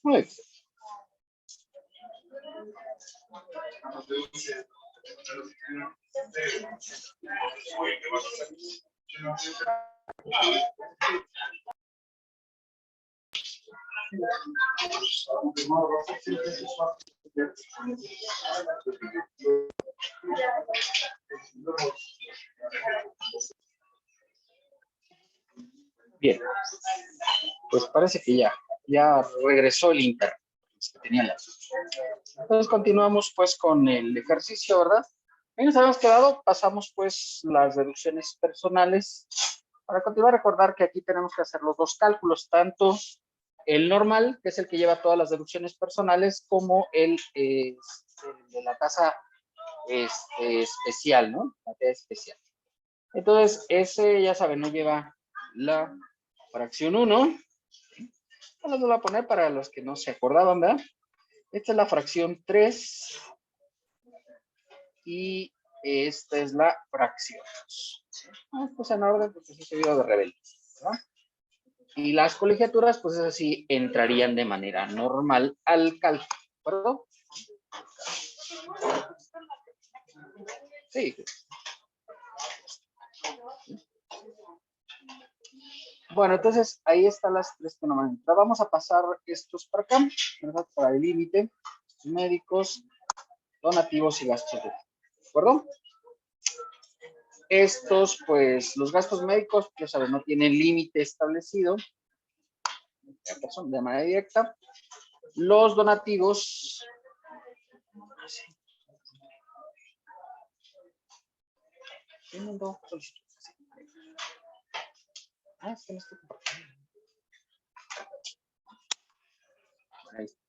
Muy bien. Bien, pues parece que ya regresó el internet que tenía la. Entonces continuamos pues con el ejercicio, ¿verdad? Bien, nos habíamos quedado, pasamos pues las deducciones personales. Para continuar, recordar que aquí tenemos que hacer los dos cálculos, tanto el normal, que es el que lleva todas las deducciones personales, como el de la tasa especial, ¿no? La tasa especial. Entonces, ese, ya saben, no lleva la fracción 1. Los voy a poner para los que no se acordaban, ¿verdad? Esta es la fracción 3 y esta es la fracción 2. Pues en orden, porque sí se vio de rebelde, ¿verdad? Y las colegiaturas, pues esas sí entrarían de manera normal al cálculo, ¿de acuerdo? Sí. Bueno, entonces ahí están las tres que no van a entrar. Vamos a pasar estos para acá, ¿verdad? Para el límite, médicos, donativos y gastos de acuerdo. Estos, pues, los gastos médicos, ya saben, no tienen límite establecido, son de manera directa. Los donativos, es que no estoy compartiendo. Ahí está.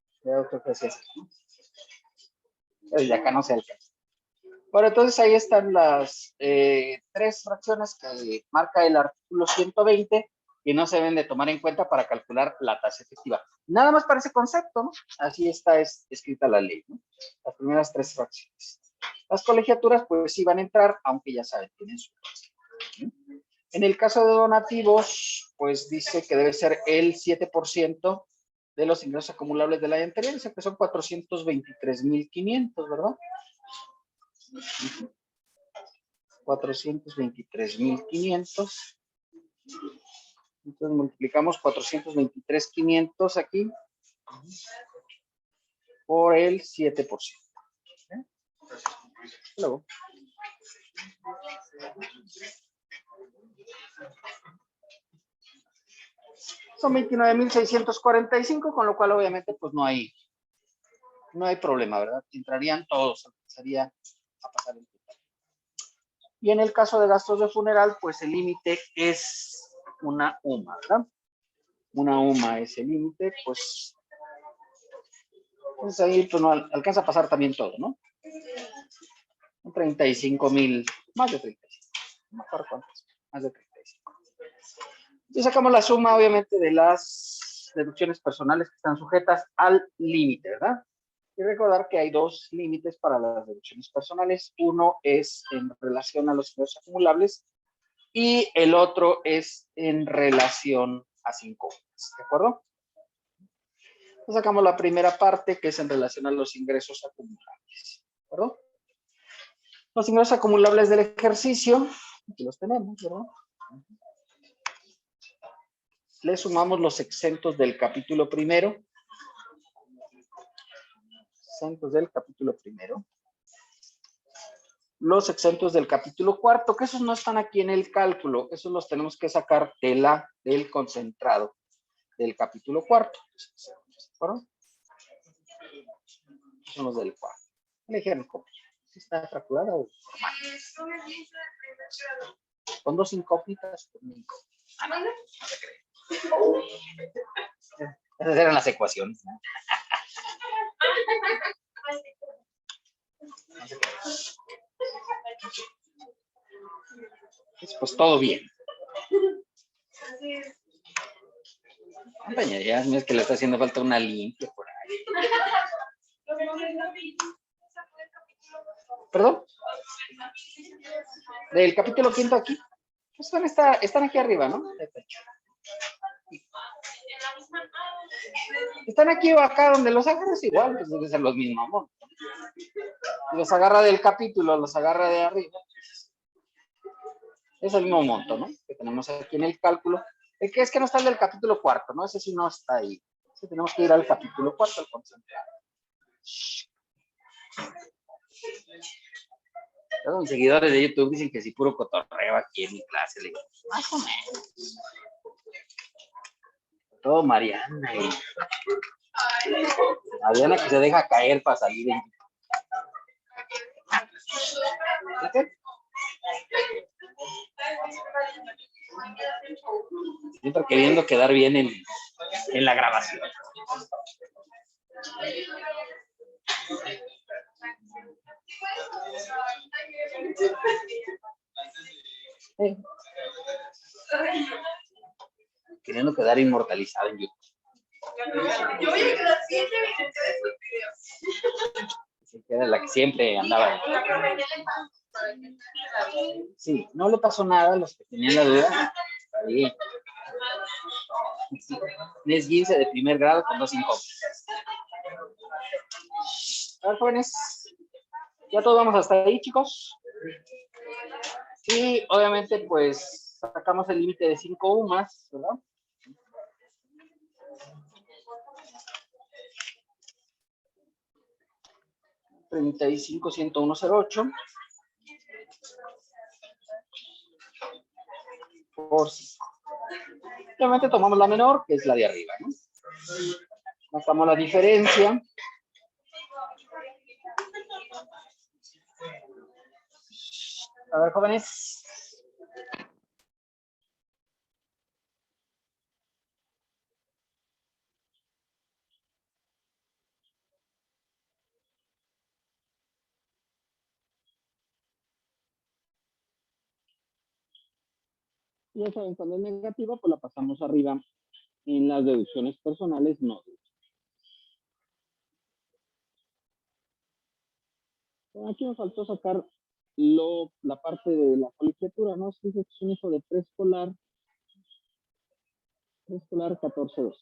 Y acá no se alcanza. Bueno, entonces ahí están las tres fracciones que marca el artículo 120 que no se deben de tomar en cuenta para calcular la tasa efectiva. Nada más para ese concepto, ¿no? Así está escrita la ley, ¿no? Las primeras tres fracciones. Las colegiaturas, pues sí van a entrar, aunque ya saben, tienen su fracción, ¿no? En el caso de donativos, pues dice que debe ser el 7% de los ingresos acumulables del año anterior, dice que son 423,500, ¿verdad? 423,500. Entonces multiplicamos 423,500 aquí por el 7%. Luego. Son 29,645, con lo cual obviamente pues no hay problema, ¿verdad? Entrarían todos, empezaría a pasar el total. Y en el caso de gastos de funeral, pues el límite es una UMA, ¿verdad? Una UMA es el límite, pues ahí pues, no alcanza a pasar también todo, ¿no? 35,000, más de 35, no me acuerdo cuántos, más de 35. Y sacamos la suma, obviamente, de las deducciones personales que están sujetas al límite, ¿verdad? Y recordar que hay dos límites para las deducciones personales. Uno es en relación a los ingresos acumulables y el otro es en relación a 5 meses, ¿de acuerdo? Entonces sacamos la primera parte, que es en relación a los ingresos acumulables, ¿de acuerdo? Los ingresos acumulables del ejercicio, aquí los tenemos, ¿verdad? Le sumamos los exentos del capítulo primero. Exentos del capítulo primero. Los exentos del capítulo cuarto, que esos no están aquí en el cálculo, esos los tenemos que sacar del concentrado del capítulo cuarto. ¿Bueno? Son los del cuarto. Elegir cómo. ¿Está fracturada o normal? Con dos incógnitas. Ah, no se cree. Esas eran las ecuaciones, ¿no? Pues todo bien. Ya es que le está haciendo falta una limpia por ahí. ¿Perdón? Del capítulo quinto aquí. Están aquí arriba, ¿no? De pecho. Están aquí o acá donde los agarras igual, pues deben ser los mismos montos. Si los agarra del capítulo, los agarra de arriba. Es el mismo monto, ¿no? Que tenemos aquí en el cálculo. El que es que no está el del capítulo cuarto, ¿no? Ese sí no está ahí. Ese tenemos que ir al capítulo cuarto, al concentrado. Todos mis seguidores de YouTube dicen que sí, puro cotorreo aquí en mi clase. Le digo, más o menos. Todo Mariana. Mariana que se deja caer para salir. ¿Viste? Siempre queriendo quedar bien en la grabación. Sí. Queriendo quedar inmortalizado en YouTube. Yo voy a quedar siempre era la que siempre andaba. Sí, no le pasó nada a los que tenían la duda. Sí. Es 15 de primer grado con 2 incógnitas. A ver, jóvenes. Ya todos vamos hasta ahí, chicos. Y obviamente, pues, sacamos el límite de 5 UMAS, ¿verdad? $35,101,08 por 5. Obviamente tomamos la menor, que es la de arriba, ¿no? Sacamos la diferencia. A ver, jóvenes. Ya saben, cuando es negativa, pues la pasamos arriba en las deducciones personales, no. Aquí me faltó sacar la parte de la colegiatura, ¿no? Si es un hijo de preescolar 14-2.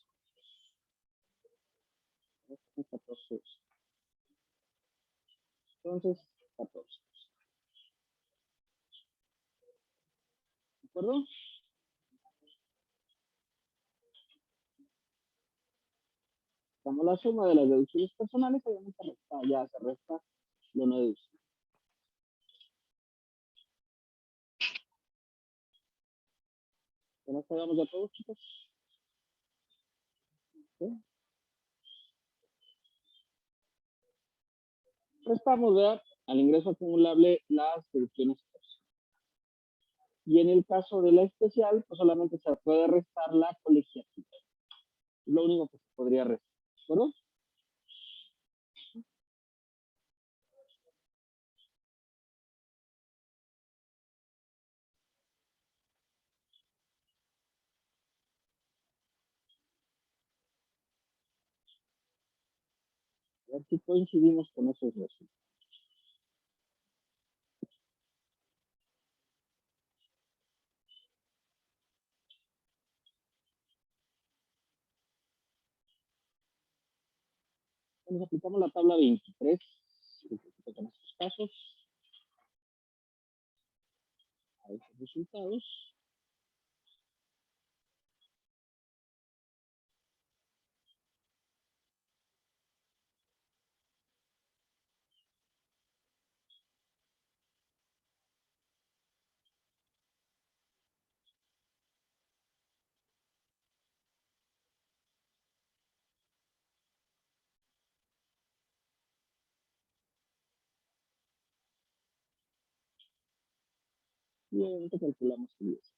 14-2. Entonces, 14. ¿De acuerdo? Como la suma de las deducciones personales, obviamente ya se resta lo no deducible. ¿Que nos quedamos de todos, chicos? ¿Sí? Restamos, ¿verdad? Al ingreso acumulable las deducciones personales. Y en el caso de la especial, pues solamente se puede restar la colegiatura. Es lo único que se podría restar. ¿De acuerdo? A ver si coincidimos con esos resultados. Nos aplicamos la tabla 23 con estos casos a estos resultados. Y obviamente calculamos el 10.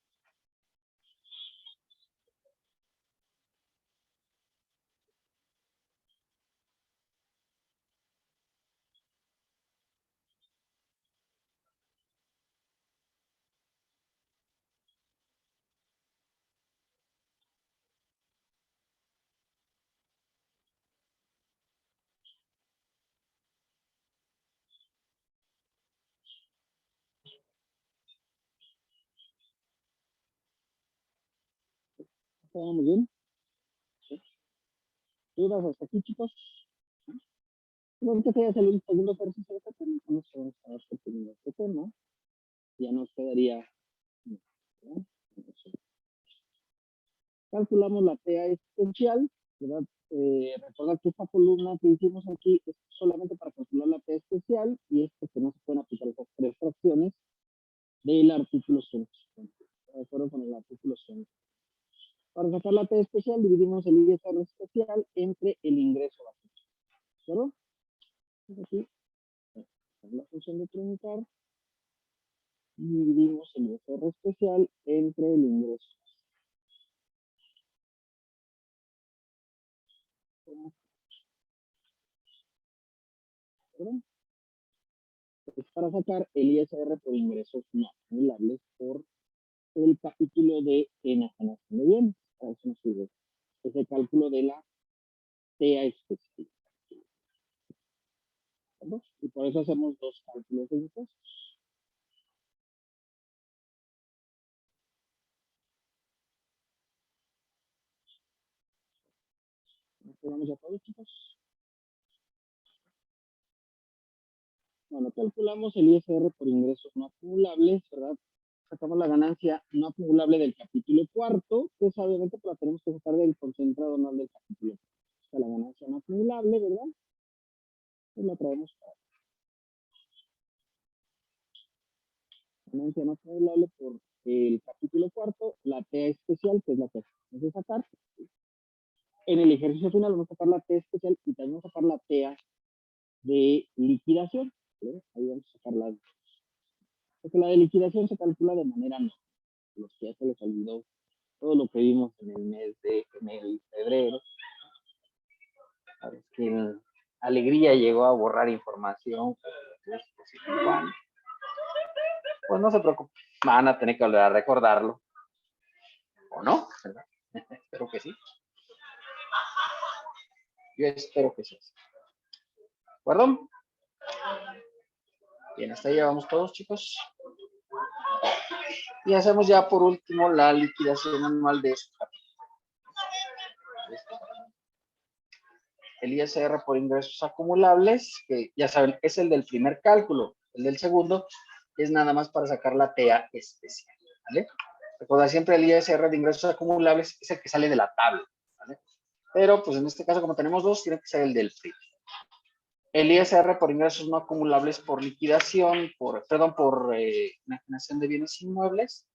¿Estamos bien? ¿Sí? ¿Dudas hasta aquí, chicos? Creo que sea el segundo ejercicio de este tema. Vamos a ver qué tiene este tema. Ya nos quedaría. ¿No? Calculamos la TA especial, ¿verdad? Recordad que esta columna que hicimos aquí es solamente para calcular la TA especial y es porque no se pueden aplicar esas tres fracciones del artículo 150. De acuerdo con el artículo 150. Para sacar la TA especial dividimos el ISR especial entre el ingreso básico. ¿De acuerdo? Aquí la función de trinitar y dividimos el ISR especial entre el ingreso. ¿Verdad? Pues para sacar el ISR por ingresos no acumulables por el capítulo de enajenación de bienes. Para eso nos sirve ese cálculo de la TA específica. ¿Verdad? Y por eso hacemos dos cálculos de impuestos. ¿Nos quedamos ya todos, chicos? Bueno, calculamos el ISR por ingresos no acumulables, ¿verdad? Sacamos la ganancia no acumulable del capítulo cuarto, que es obviamente la tenemos que sacar del concentrado anual del capítulo. O sea, la ganancia no acumulable, ¿verdad? Pues la traemos para ganancia no acumulable por el capítulo cuarto, la TA especial, que es la que vamos a sacar. En el ejercicio final vamos a sacar la TA especial y también vamos a sacar la TA de liquidación. ¿Sí? Ahí vamos a sacar las dos. Porque la de liquidación se calcula de manera no. Los que ya se les olvidó todo lo que vimos en el mes de enero y febrero. A ver, que Alegría llegó a borrar información. Pues no se preocupe, van a tener que volver a recordarlo. ¿O no? ¿Verdad? Espero que sí. Yo espero que sí. ¿De acuerdo? Bien, hasta ahí vamos todos, chicos. Y hacemos ya por último la liquidación anual de este capítulo. El ISR por ingresos acumulables, que ya saben, es el del primer cálculo. El del segundo es nada más para sacar la TA especial. ¿Vale? Recuerda siempre el ISR de ingresos acumulables es el que sale de la tabla. ¿Vale? Pero pues en este caso, como tenemos dos, tiene que ser el del primero. El ISR por ingresos no acumulables por liquidación, por enajenación de bienes inmuebles.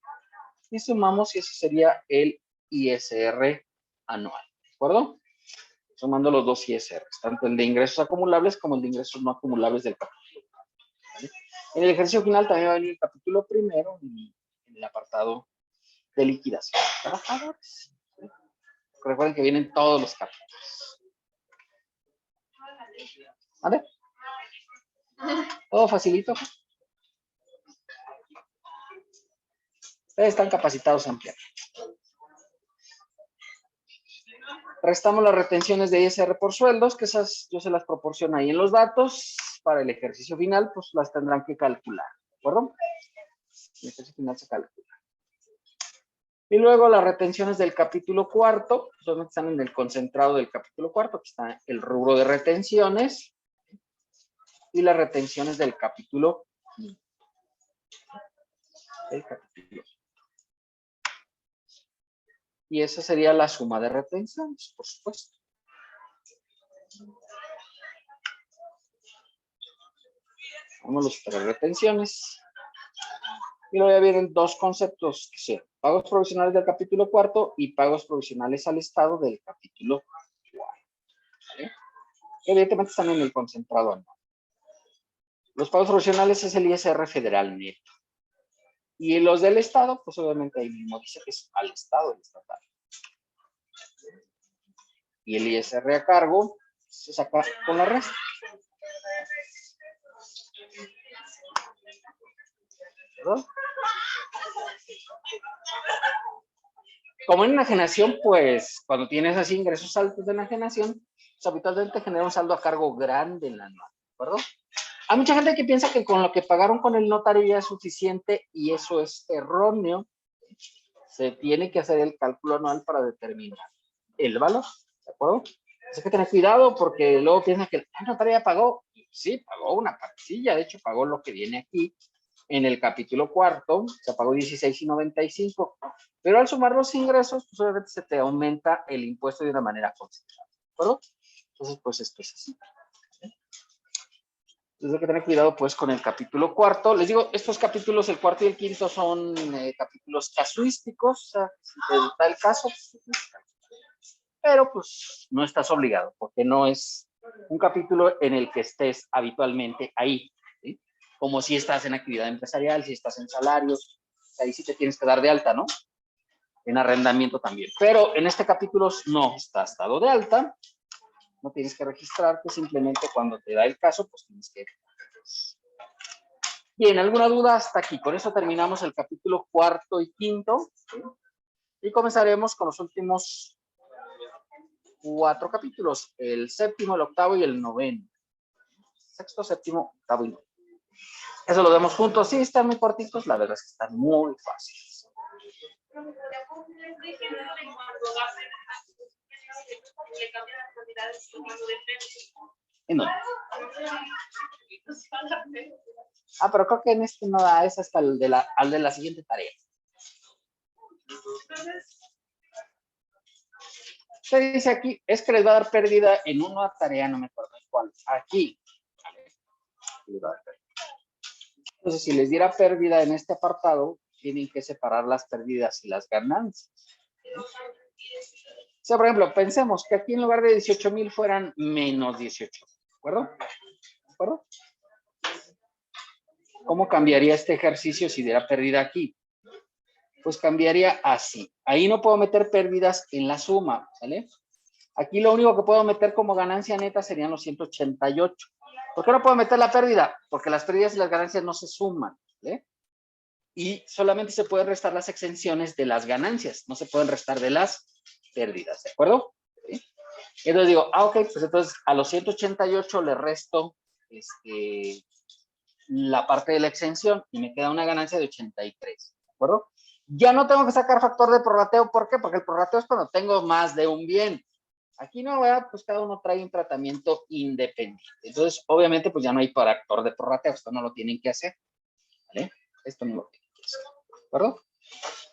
Y sumamos y ese sería el ISR anual. ¿De acuerdo? Sumando los dos ISRs, tanto el de ingresos acumulables como el de ingresos no acumulables del capítulo. ¿Vale? En el ejercicio final también va a venir el capítulo primero en el apartado de liquidación. Trabajadores. Recuerden que vienen todos los capítulos. ¿Vale? Todo facilito. Ustedes están capacitados ampliamente. Restamos las retenciones de ISR por sueldos, que esas yo se las proporciono ahí en los datos. Para el ejercicio final, pues las tendrán que calcular. ¿De acuerdo? El ejercicio final se calcula. Y luego las retenciones del capítulo cuarto, donde están en el concentrado del capítulo cuarto, aquí está el rubro de retenciones. Y las retenciones del capítulo quinto. Y esa sería la suma de retenciones, por supuesto. Vamos a los tres retenciones. Y luego ya vienen dos conceptos, que son pagos provisionales del capítulo cuarto y pagos provisionales al Estado del capítulo cuarto. ¿Vale? Evidentemente están en el concentrado anual. Los pagos provisionales es el ISR federal neto. Y los del Estado, pues obviamente ahí mismo dice que es al Estado, el estatal. Y el ISR a cargo se saca con la resta. ¿Verdad? Como en enajenación, pues cuando tienes así ingresos altos de enajenación, pues habitualmente genera un saldo a cargo grande en la anual, ¿de acuerdo? Hay mucha gente que piensa que con lo que pagaron con el notario ya es suficiente y eso es erróneo. se tiene que hacer el cálculo anual para determinar el valor, ¿de acuerdo? Hay que tener cuidado porque luego piensan que la notaria ya pagó. Sí, pagó una partilla, de hecho pagó lo que viene aquí en el capítulo cuarto, se pagó 16.95, pero al sumar los ingresos, pues obviamente se te aumenta el impuesto de una manera considerable, ¿de acuerdo? Entonces, pues esto es así. Entonces hay que tener cuidado pues con el capítulo cuarto. Les digo, estos capítulos, el cuarto y el quinto, son capítulos casuísticos, o sea, si te da el caso, pero pues no estás obligado, porque no es un capítulo en el que estés habitualmente ahí, ¿sí? Como si estás en actividad empresarial, si estás en salarios, ahí sí te tienes que dar de alta, ¿no? En arrendamiento también. Pero en este capítulo no estás dado de alta, no tienes que registrarte, simplemente cuando te da el caso, pues tienes que... Bien, ¿alguna duda hasta aquí? Con eso terminamos el capítulo cuarto y quinto, ¿sí? Y comenzaremos con los últimos 4 capítulos, el séptimo, el octavo y el noveno. Sexto, séptimo, octavo y noveno. Eso lo vemos juntos. Sí, están muy cortitos, la verdad es que están muy fáciles. ¿En dónde? Pero creo que en este no da, es hasta el de la siguiente tarea. Se dice aquí, es que les va a dar pérdida en una tarea, no me acuerdo en cuál. Aquí. Entonces, si les diera pérdida en este apartado, tienen que separar las pérdidas y las ganancias. O sea, por ejemplo, pensemos que aquí en lugar de 18,000 fueran menos 18. ¿De acuerdo? ¿De acuerdo? ¿Cómo cambiaría este ejercicio si diera pérdida aquí? Pues cambiaría así. Ahí no puedo meter pérdidas en la suma, ¿sale? Aquí lo único que puedo meter como ganancia neta serían los 188. ¿Por qué no puedo meter la pérdida? Porque las pérdidas y las ganancias no se suman, ¿vale? Y solamente se pueden restar las exenciones de las ganancias, no se pueden restar de las pérdidas, ¿de acuerdo? ¿Sí? Entonces digo, ok, pues entonces a los 188 le resto la parte de la exención y me queda una ganancia de 83, ¿de acuerdo? Ya no tengo que sacar factor de prorrateo, ¿por qué? Porque el prorrateo es cuando tengo más de un bien. Aquí no, ¿verdad? Pues cada uno trae un tratamiento independiente. Entonces, obviamente, pues ya no hay factor de prorrateo, esto no lo tienen que hacer, ¿vale? Esto no lo tienen que hacer, ¿de acuerdo?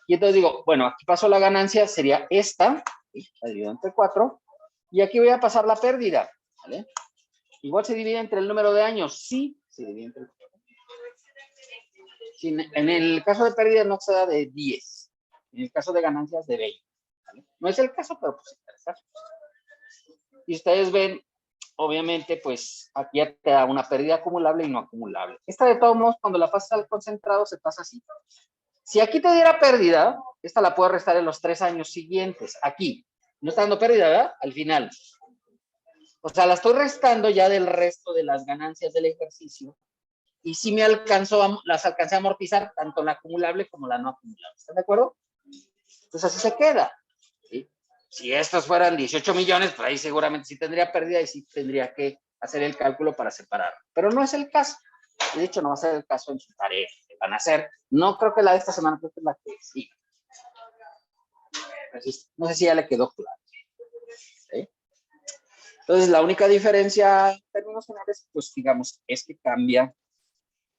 Y entonces digo, bueno, aquí paso la ganancia, sería esta, ¿sí? La divido entre 4, y aquí voy a pasar la pérdida, ¿vale? Igual se divide entre el número de años, sí, se divide entre el... En el caso de pérdida no se da de 10, en el caso de ganancias de 20, ¿vale? No es el caso, pero pues interesante. Y ustedes ven, obviamente, pues aquí ya te da una pérdida acumulable y no acumulable. Esta de todos modos, cuando la pasas al concentrado, se pasa así. Si aquí te diera pérdida, esta la puedo restar en los 3 años siguientes. Aquí, no está dando pérdida, ¿verdad? Al final. O sea, la estoy restando ya del resto de las ganancias del ejercicio. Y sí me las alcancé a amortizar, tanto la acumulable como la no acumulable. ¿Están de acuerdo? Entonces así se queda. ¿Sí? Si estos fueran 18 millones, pues ahí seguramente sí tendría pérdida y sí tendría que hacer el cálculo para separar. Pero no es el caso. De hecho, no va a ser el caso en su tarea que van a hacer. No creo que la de esta semana, creo que es la que sí. No sé si ya le quedó claro. ¿Sí? Entonces, la única diferencia en términos generales, pues digamos, es que cambia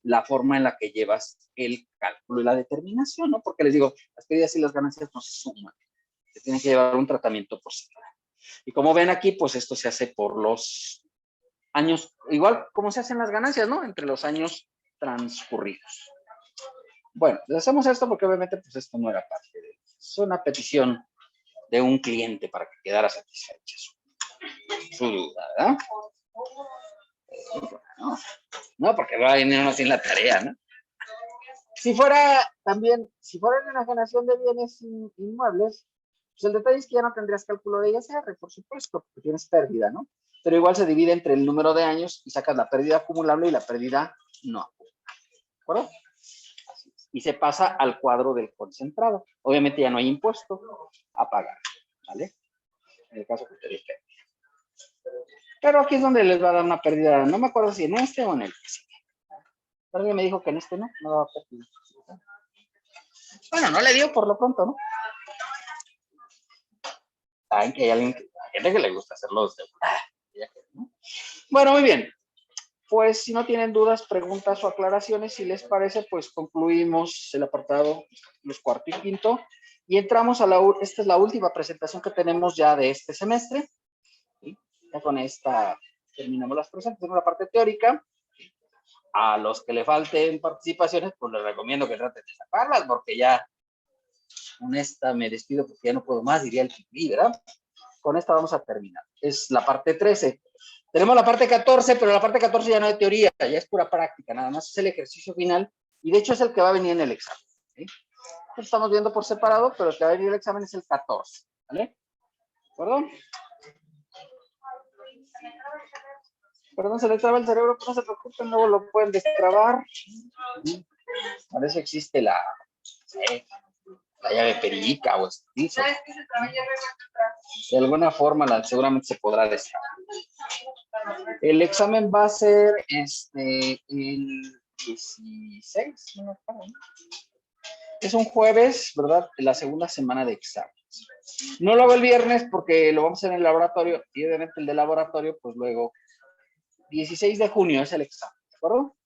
la forma en la que llevas el cálculo y la determinación, ¿no? Porque les digo, las pérdidas y las ganancias no se suman. Se tiene que llevar un tratamiento por separado. Y como ven aquí, pues esto se hace por los años, igual como se hacen las ganancias, ¿no? Entre los años transcurridos. Bueno, les hacemos esto porque obviamente pues esto no era parte de... Es una petición de un cliente para que quedara satisfecha su duda, ¿verdad? No, porque va a venir uno sin la tarea, ¿no? Si fuera una generación de bienes inmuebles, pues el detalle es que ya no tendrías cálculo de ISR, por supuesto, porque tienes pérdida, ¿no? Pero igual se divide entre el número de años y sacas la pérdida acumulable y la pérdida no acumulable, ¿de acuerdo? Y se pasa al cuadro del concentrado. Obviamente ya no hay impuesto a pagar, ¿vale? En el caso que ustedes tengan. Pero aquí es donde les va a dar una pérdida, no me acuerdo si en este o en el que sigue. Alguien me dijo que en este no daba pérdida. Bueno, no le dio por lo pronto, ¿no? Saben que hay alguien hay gente que le gusta hacerlos de... Bueno, muy bien. Pues si no tienen dudas, preguntas o aclaraciones, si les parece, pues concluimos el apartado, los cuarto y quinto, y entramos a esta es la última presentación que tenemos ya de este semestre. ¿Sí? Ya con esta terminamos las presentaciones, la parte teórica. A los que le falten participaciones, pues les recomiendo que traten de sacarlas, porque ya con esta me despido porque ya no puedo más, diría el Pipí, ¿verdad? Con esta vamos a terminar. Es la parte 13. Tenemos la parte 14, pero la parte 14 ya no es teoría, ya es pura práctica, nada más es el ejercicio final, y de hecho es el que va a venir en el examen. ¿Sí? Lo estamos viendo por separado, pero el que va a venir en el examen es el 14, ¿vale? ¿Perdón? Perdón, se le traba el cerebro, no se preocupen, luego lo pueden destrabar. A veces existe la llave perica o estizo. De alguna forma, seguramente se podrá destrabar. El examen va a ser el 16, ¿no? Es un jueves, ¿verdad? La segunda semana de exámenes. No lo hago el viernes porque lo vamos a hacer en el laboratorio y obviamente el de laboratorio, pues luego 16 de junio es el examen, ¿de acuerdo?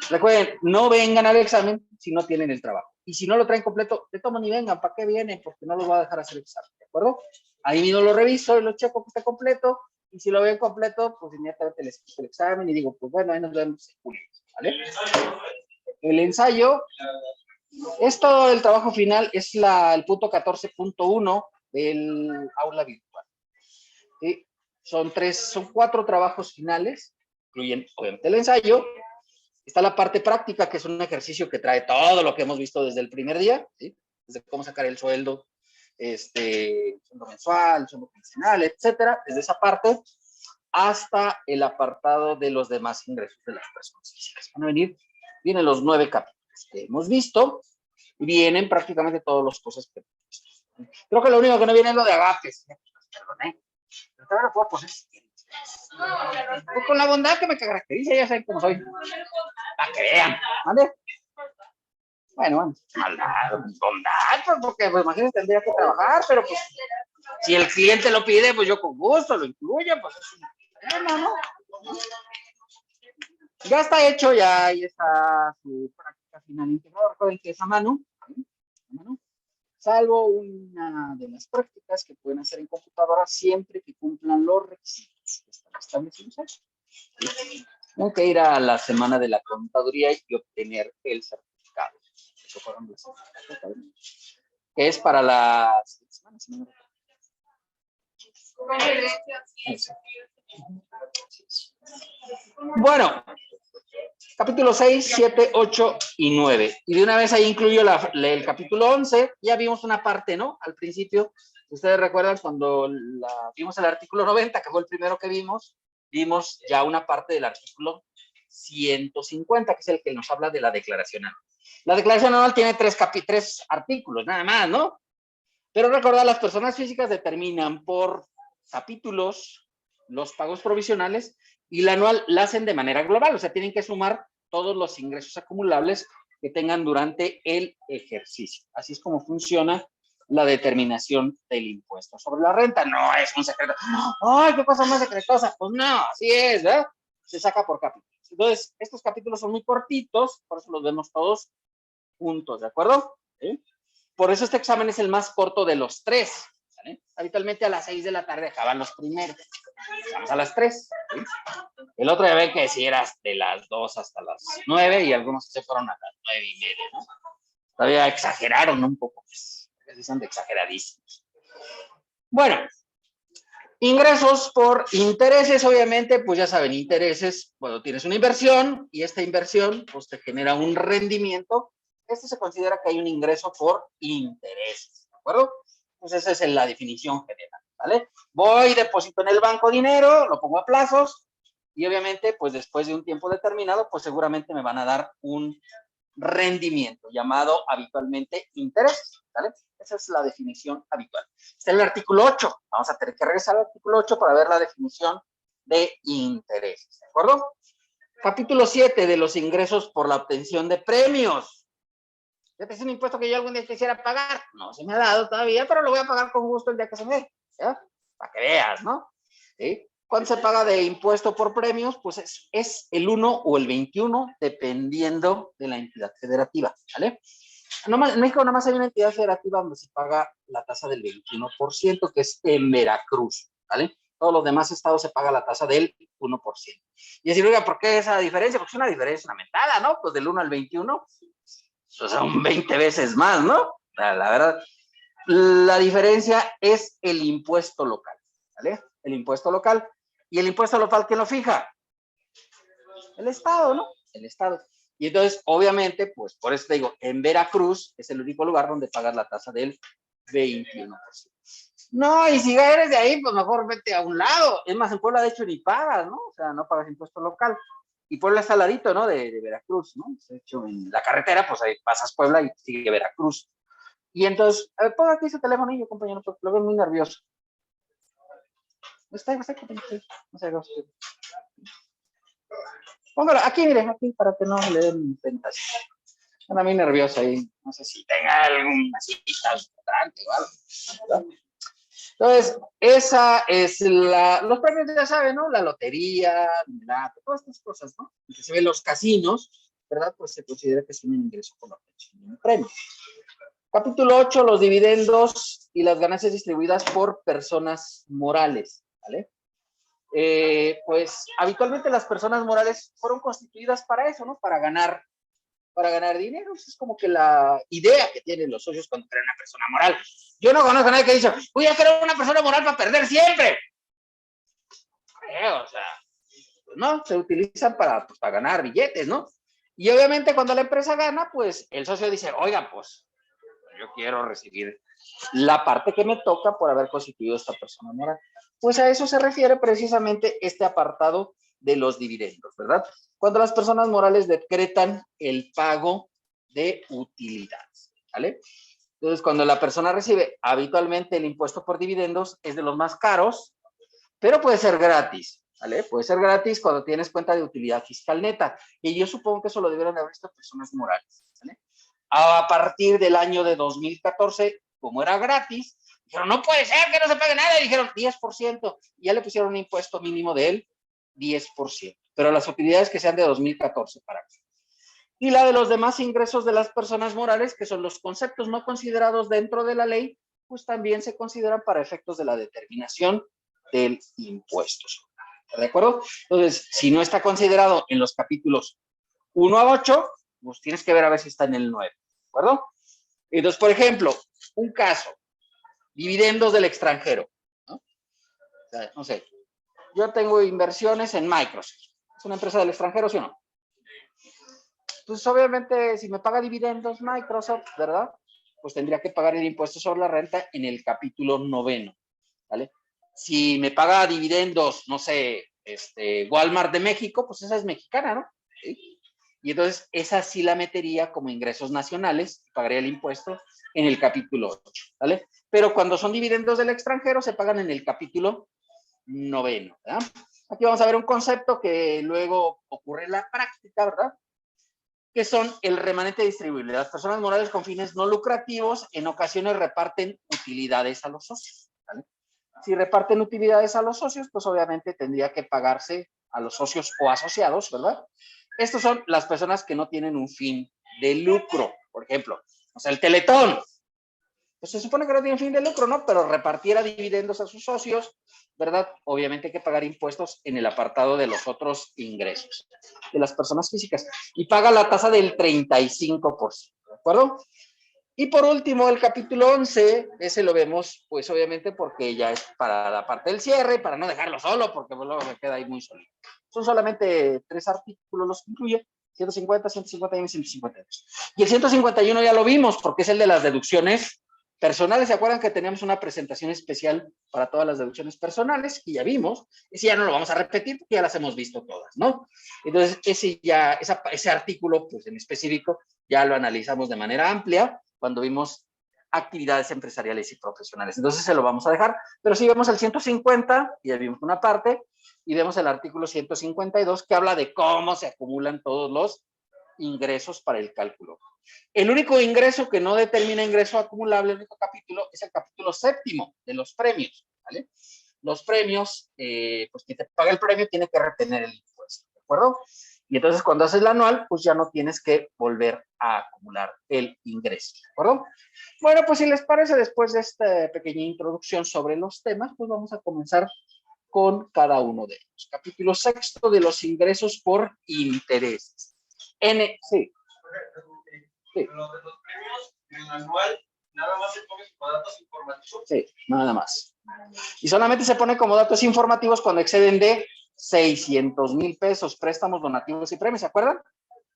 Recuerden, no vengan al examen si no tienen el trabajo. Y si no lo traen completo, de tomo ni vengan, ¿para qué vienen? Porque no los voy a dejar hacer el examen, ¿de acuerdo? Ahí mismo lo reviso y lo checo que esté completo. Y si lo ven completo, pues inmediatamente les quito el examen y digo, pues bueno, ahí nos vemos en julio, ¿vale? El ensayo es todo el trabajo final, es el punto 14.1 del aula virtual. ¿Sí? Son 4 trabajos finales, incluyen obviamente el ensayo. Está la parte práctica, que es un ejercicio que trae todo lo que hemos visto desde el primer día, ¿sí? Desde cómo sacar el sueldo, sueldo mensual, sueldo quincenal, etcétera, desde esa parte hasta el apartado de los demás ingresos de las personas físicas. Van a vienen los 9 capítulos que hemos visto, y vienen prácticamente todas las cosas que hemos visto. Creo que lo único que no viene es lo de agapes. Perdón, pero ahora lo puedo poner si quieren. Pues con la bondad que me caracteriza, ya saben cómo soy. Para que vean, ¿vale? Bueno, bondad, pues porque pues, imagínense, tendría que trabajar, pero pues si el cliente lo pide, pues yo con gusto lo incluyo, pues es un tema, ¿no? Ya está hecho, ya ahí está su práctica final integrada. Recuerden que es a mano, salvo una de las prácticas que pueden hacer en computadora siempre que cumplan los requisitos que están establecidos ahí. Tengo que ir a la semana de la contaduría y obtener el certificado. Eso fueron las que es para las semanas. Bueno, capítulo 6, 7, 8 y 9. Y de una vez ahí incluyo el capítulo 11. Ya vimos una parte, ¿no? Al principio, ustedes recuerdan cuando vimos el artículo 90, que fue el primero que vimos ya una parte del artículo 150, que es el que nos habla de la declaración anual. La declaración anual tiene 3 artículos, nada más, ¿no? Pero recordar, las personas físicas determinan por capítulos los pagos provisionales y la anual la hacen de manera global, o sea, tienen que sumar todos los ingresos acumulables que tengan durante el ejercicio. Así es como funciona la determinación del impuesto sobre la renta. No es un secreto. ¡Ay, qué cosa más secretosa! Pues no, así es, ¿verdad? Se saca por capítulos. Entonces, estos capítulos son muy cortitos, por eso los vemos todos juntos, ¿de acuerdo? ¿Sí? Por eso este examen es el más corto de los 3. ¿Vale? Habitualmente a las 6 de la tarde dejaban los primeros. Estamos a las 3. ¿Sí? El otro ya ven que sí era de las 2 hasta las 9 y algunos se fueron a las 9:30, ¿no? Todavía exageraron un poco, pues. Son de exageradísimos. Bueno, ingresos por intereses, obviamente, pues ya saben, intereses, cuando tienes una inversión y esta inversión, pues te genera un rendimiento. Este se considera que hay un ingreso por intereses, ¿de acuerdo? Pues esa es la definición general, ¿vale? Voy, deposito en el banco dinero, lo pongo a plazos y obviamente, pues después de un tiempo determinado, pues seguramente me van a dar un rendimiento llamado habitualmente interés, ¿vale? Esa es la definición habitual. Está el artículo 8. Vamos a tener que regresar al artículo 8 para ver la definición de intereses, ¿de acuerdo? Capítulo 7 de los ingresos por la obtención de premios. Este es un impuesto que yo algún día quisiera pagar. No se me ha dado todavía, pero lo voy a pagar con gusto el día que se me dé. ¿Ya? Para que veas, ¿no? ¿Sí? ¿Cuánto se paga de impuesto por premios? Pues es el 1 o el 21, dependiendo de la entidad federativa, ¿vale? En México nomás hay una entidad federativa donde se paga la tasa del 21%, que es en Veracruz, ¿vale? Todos los demás estados se paga la tasa del 1%. Y decir, oiga, ¿por qué esa diferencia? Porque es una diferencia mentada, ¿no? Pues del 1 al 21, pues son 20 veces más, ¿no? La verdad, la diferencia es el impuesto local, ¿vale? El impuesto local. ¿Y el impuesto local quién lo fija? El Estado, ¿no? El Estado. Y entonces, obviamente, pues por eso te digo, en Veracruz es el único lugar donde pagas la tasa del 21%. No, y si eres de ahí, pues mejor vete a un lado. Es más, en Puebla, de hecho, ni pagas, ¿no? O sea, no pagas impuesto local. Y Puebla está al ladito, ¿no? De Veracruz, ¿no? De hecho, en la carretera, pues ahí pasas Puebla y sigue Veracruz. Y entonces, ponga aquí ese teléfono, compañero, porque lo veo muy nervioso. Está, compañero. No sé, póngalo aquí, mire, aquí, para que no le den ventas. Anda muy nervioso ahí. No sé si tenga alguna cita o algo, ¿verdad? Entonces, esa es los premios ya saben, ¿no? La lotería, todas estas cosas, ¿no? Que se ven los casinos, ¿verdad? Pues se considera que es un ingreso por la obtención de un premio. Capítulo 8, los dividendos y las ganancias distribuidas por personas morales, ¿vale? Pues habitualmente las personas morales fueron constituidas para eso, ¿no? Para ganar dinero. Es como que la idea que tienen los socios cuando crean una persona moral. Yo no conozco a nadie que dice, voy a crear una persona moral para perder siempre. O sea, pues no, se utilizan para ganar billetes, ¿no? Y obviamente cuando la empresa gana, pues el socio dice, oiga, pues yo quiero recibir la parte que me toca por haber constituido esta persona moral. Pues a eso se refiere precisamente este apartado de los dividendos, ¿verdad? Cuando las personas morales decretan el pago de utilidades, ¿vale? Entonces, cuando la persona recibe habitualmente el impuesto por dividendos, es de los más caros, pero puede ser gratis, ¿vale? Puede ser gratis cuando tienes cuenta de utilidad fiscal neta. Y yo supongo que eso lo debieron haber estas personas morales, ¿vale? A partir del año de 2014, como era gratis, dijeron, no puede ser que no se pague nada, y dijeron 10%, y ya le pusieron un impuesto mínimo del 10%, pero las utilidades que sean de 2014 para acá. Y la de los demás ingresos de las personas morales, que son los conceptos no considerados dentro de la ley, pues también se consideran para efectos de la determinación del impuesto. ¿De acuerdo? Entonces, si no está considerado en los capítulos 1 a 8, pues tienes que ver a ver si está en el 9, ¿de acuerdo? Entonces, por ejemplo, un caso, dividendos del extranjero, ¿no? O sea, no sé, yo tengo inversiones en Microsoft, ¿es una empresa del extranjero, sí o no? Pues obviamente, si me paga dividendos Microsoft, ¿verdad? Pues tendría que pagar el impuesto sobre la renta en el capítulo 9, ¿vale? Si me paga dividendos, no sé, Walmart de México, pues esa es mexicana, ¿no? ¿Sí? Y entonces esa sí la metería como ingresos nacionales, pagaría el impuesto en el capítulo 8, ¿vale? Pero cuando son dividendos del extranjero se pagan en el capítulo 9, ¿verdad? Aquí vamos a ver un concepto que luego ocurre en la práctica, ¿verdad? Que son el remanente distribuible. Las personas morales con fines no lucrativos en ocasiones reparten utilidades a los socios, ¿vale? Si reparten utilidades a los socios, pues obviamente tendría que pagarse a los socios o asociados, ¿verdad? Estos son las personas que no tienen un fin de lucro, por ejemplo. O sea, el Teletón, pues se supone que no tiene fin de lucro, ¿no? Pero repartiera dividendos a sus socios, ¿verdad? Obviamente hay que pagar impuestos en el apartado de los otros ingresos de las personas físicas. Y paga la tasa del 35%, ¿de acuerdo? Y por último, el capítulo 11, ese lo vemos, pues obviamente porque ya es para la parte del cierre, para no dejarlo solo, porque pues, luego me queda ahí muy solo. Son solamente 3 artículos los que incluye, 150, 151 y 152. Y el 151 ya lo vimos, porque es el de las deducciones personales. ¿Se acuerdan que teníamos una presentación especial para todas las deducciones personales? Y ya vimos, ese ya no lo vamos a repetir, porque ya las hemos visto todas, ¿no? Entonces, ese artículo, pues en específico, ya lo analizamos de manera amplia, cuando vimos actividades empresariales y profesionales. Entonces se lo vamos a dejar, pero si vemos el 150, ya vimos una parte, y vemos el artículo 152 que habla de cómo se acumulan todos los ingresos para el cálculo. El único ingreso que no determina ingreso acumulable, el único capítulo, es el capítulo 7º de los premios, ¿vale? Los premios, pues quien te paga el premio tiene que retener el impuesto, ¿de acuerdo? Y entonces cuando haces la anual, pues ya no tienes que volver a acumular el ingreso, ¿de acuerdo? Bueno, pues si les parece, después de esta pequeña introducción sobre los temas, pues vamos a comenzar con cada uno de ellos. Capítulo 6º de los ingresos por intereses. Sí. Sí. Los de los premios en anual, nada más se pone como datos informativos. Sí, nada más. Y solamente se pone como datos informativos cuando exceden de 600,000 pesos, préstamos, donativos y premios, ¿se acuerdan?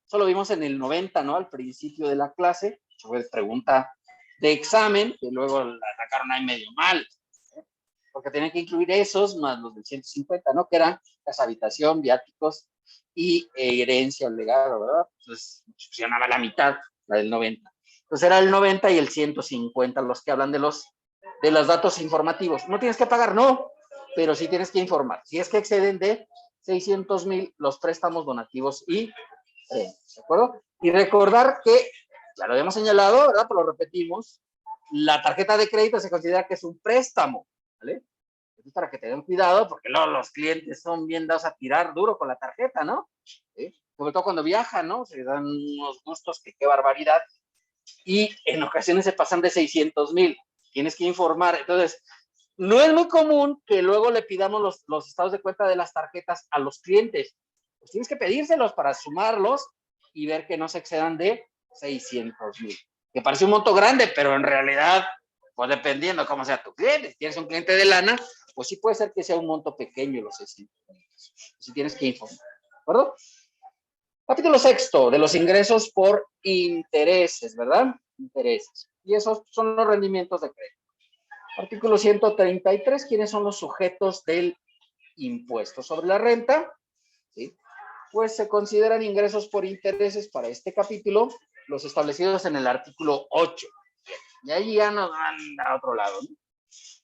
Eso lo vimos en el 90, ¿no? Al principio de la clase, fue pregunta de examen, que luego la sacaron ahí medio mal, ¿eh? Porque tenían que incluir esos más los del 150, ¿no? Que eran casa, habitación, viáticos y herencia o legado, ¿verdad? Entonces, funcionaba la mitad, la del 90. Entonces era el 90 y el 150 los que hablan de los datos informativos. No tienes que pagar, no, pero sí tienes que informar. Si es que exceden de 600,000 los préstamos, donativos y ¿de acuerdo? Y recordar que, ya lo habíamos señalado, ¿verdad? Pero lo repetimos, la tarjeta de crédito se considera que es un préstamo, ¿vale? Es para que tengan cuidado, porque luego los clientes son bien dados a tirar duro con la tarjeta, ¿no? ¿Sí? Sobre todo cuando viajan, ¿no? Se dan unos gustos que qué barbaridad. Y en ocasiones se pasan de 600,000. Tienes que informar. Entonces, no es muy común que luego le pidamos los estados de cuenta de las tarjetas a los clientes. Pues tienes que pedírselos para sumarlos y ver que no se excedan de 600,000. Que parece un monto grande, pero en realidad, pues dependiendo cómo sea tu cliente, si tienes un cliente de lana, pues sí puede ser que sea un monto pequeño los 600,000. Si tienes que informar, ¿de acuerdo? Capítulo 6º de los ingresos por intereses, ¿verdad? Intereses. Y esos son los rendimientos de crédito. Artículo 133, ¿quiénes son los sujetos del impuesto sobre la renta? ¿Sí? Pues se consideran ingresos por intereses para este capítulo los establecidos en el artículo 8. Y ahí ya nos van a otro lado, ¿no?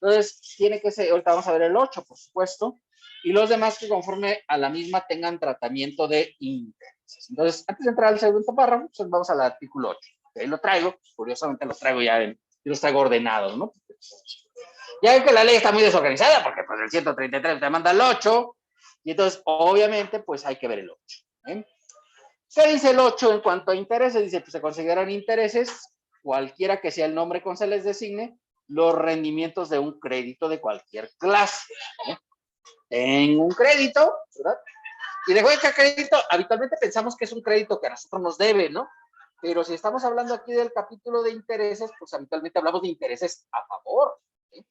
Entonces, tiene que ser, ahorita vamos a ver el 8, por supuesto, y los demás que conforme a la misma tengan tratamiento de intereses. Entonces, antes de entrar al segundo párrafo, pues vamos al artículo 8. Ahí lo traigo, curiosamente los traigo ya, yo los traigo ordenados, ¿no? Ya ven que la ley está muy desorganizada, porque pues el 133 te manda el 8, y entonces, obviamente, pues hay que ver el 8. ¿Eh? ¿Qué dice el 8 en cuanto a intereses? Dice, pues se consideran intereses, cualquiera que sea el nombre con se les designe, los rendimientos de un crédito de cualquier clase. ¿Eh? Tengo un crédito, ¿verdad? Y de cuenta crédito, habitualmente pensamos que es un crédito que a nosotros nos debe, ¿no? Pero si estamos hablando aquí del capítulo de intereses, pues habitualmente hablamos de intereses a favor. ¿Sí?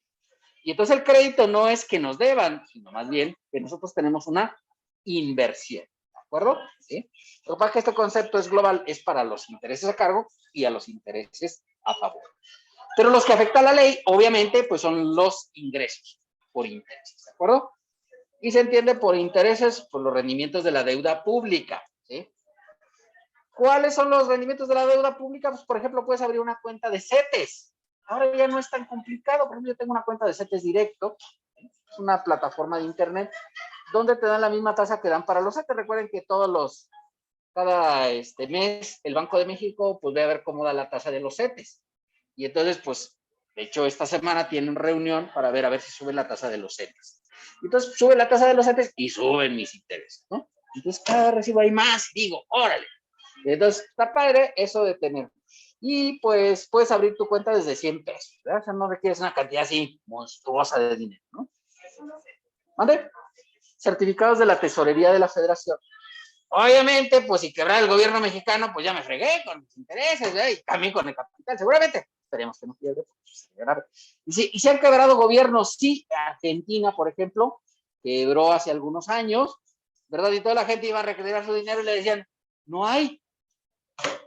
Y entonces el crédito no es que nos deban, sino más bien que nosotros tenemos una inversión. ¿De acuerdo? ¿Sí? Lo que pasa es que este concepto es global, es para los intereses a cargo y a los intereses a favor. Pero los que afecta a la ley, obviamente, pues son los ingresos por intereses. ¿De acuerdo? Y se entiende por intereses, por los rendimientos de la deuda pública. ¿Sí? ¿Cuáles son los rendimientos de la deuda pública? Pues, por ejemplo, puedes abrir una cuenta de CETES. Ahora ya no es tan complicado. Por ejemplo, yo tengo una cuenta de CETES directo. Es una plataforma de internet donde te dan la misma tasa que dan para los CETES. Recuerden que cada mes el Banco de México pues ve a ver cómo da la tasa de los CETES. Y entonces, pues, de hecho, esta semana tienen reunión para ver a ver si sube la tasa de los CETES. Entonces, sube la tasa de los CETES y suben mis intereses, ¿no? Entonces, cada recibo hay más. Digo, órale. Entonces, está padre eso de tener. Y, pues, puedes abrir tu cuenta desde 100 pesos, ¿verdad? O sea, no requieres una cantidad así monstruosa de dinero, ¿no? ¿Mande? Certificados de la Tesorería de la Federación. Obviamente, pues si quebra el gobierno mexicano, pues ya me fregué con mis intereses, ¿eh? Y también con el capital, seguramente. Esperemos que no quiebre. Y si han quebrado gobiernos, sí, Argentina, por ejemplo, quebró hace algunos años, ¿verdad? Y toda la gente iba a recuperar su dinero y le decían, no hay.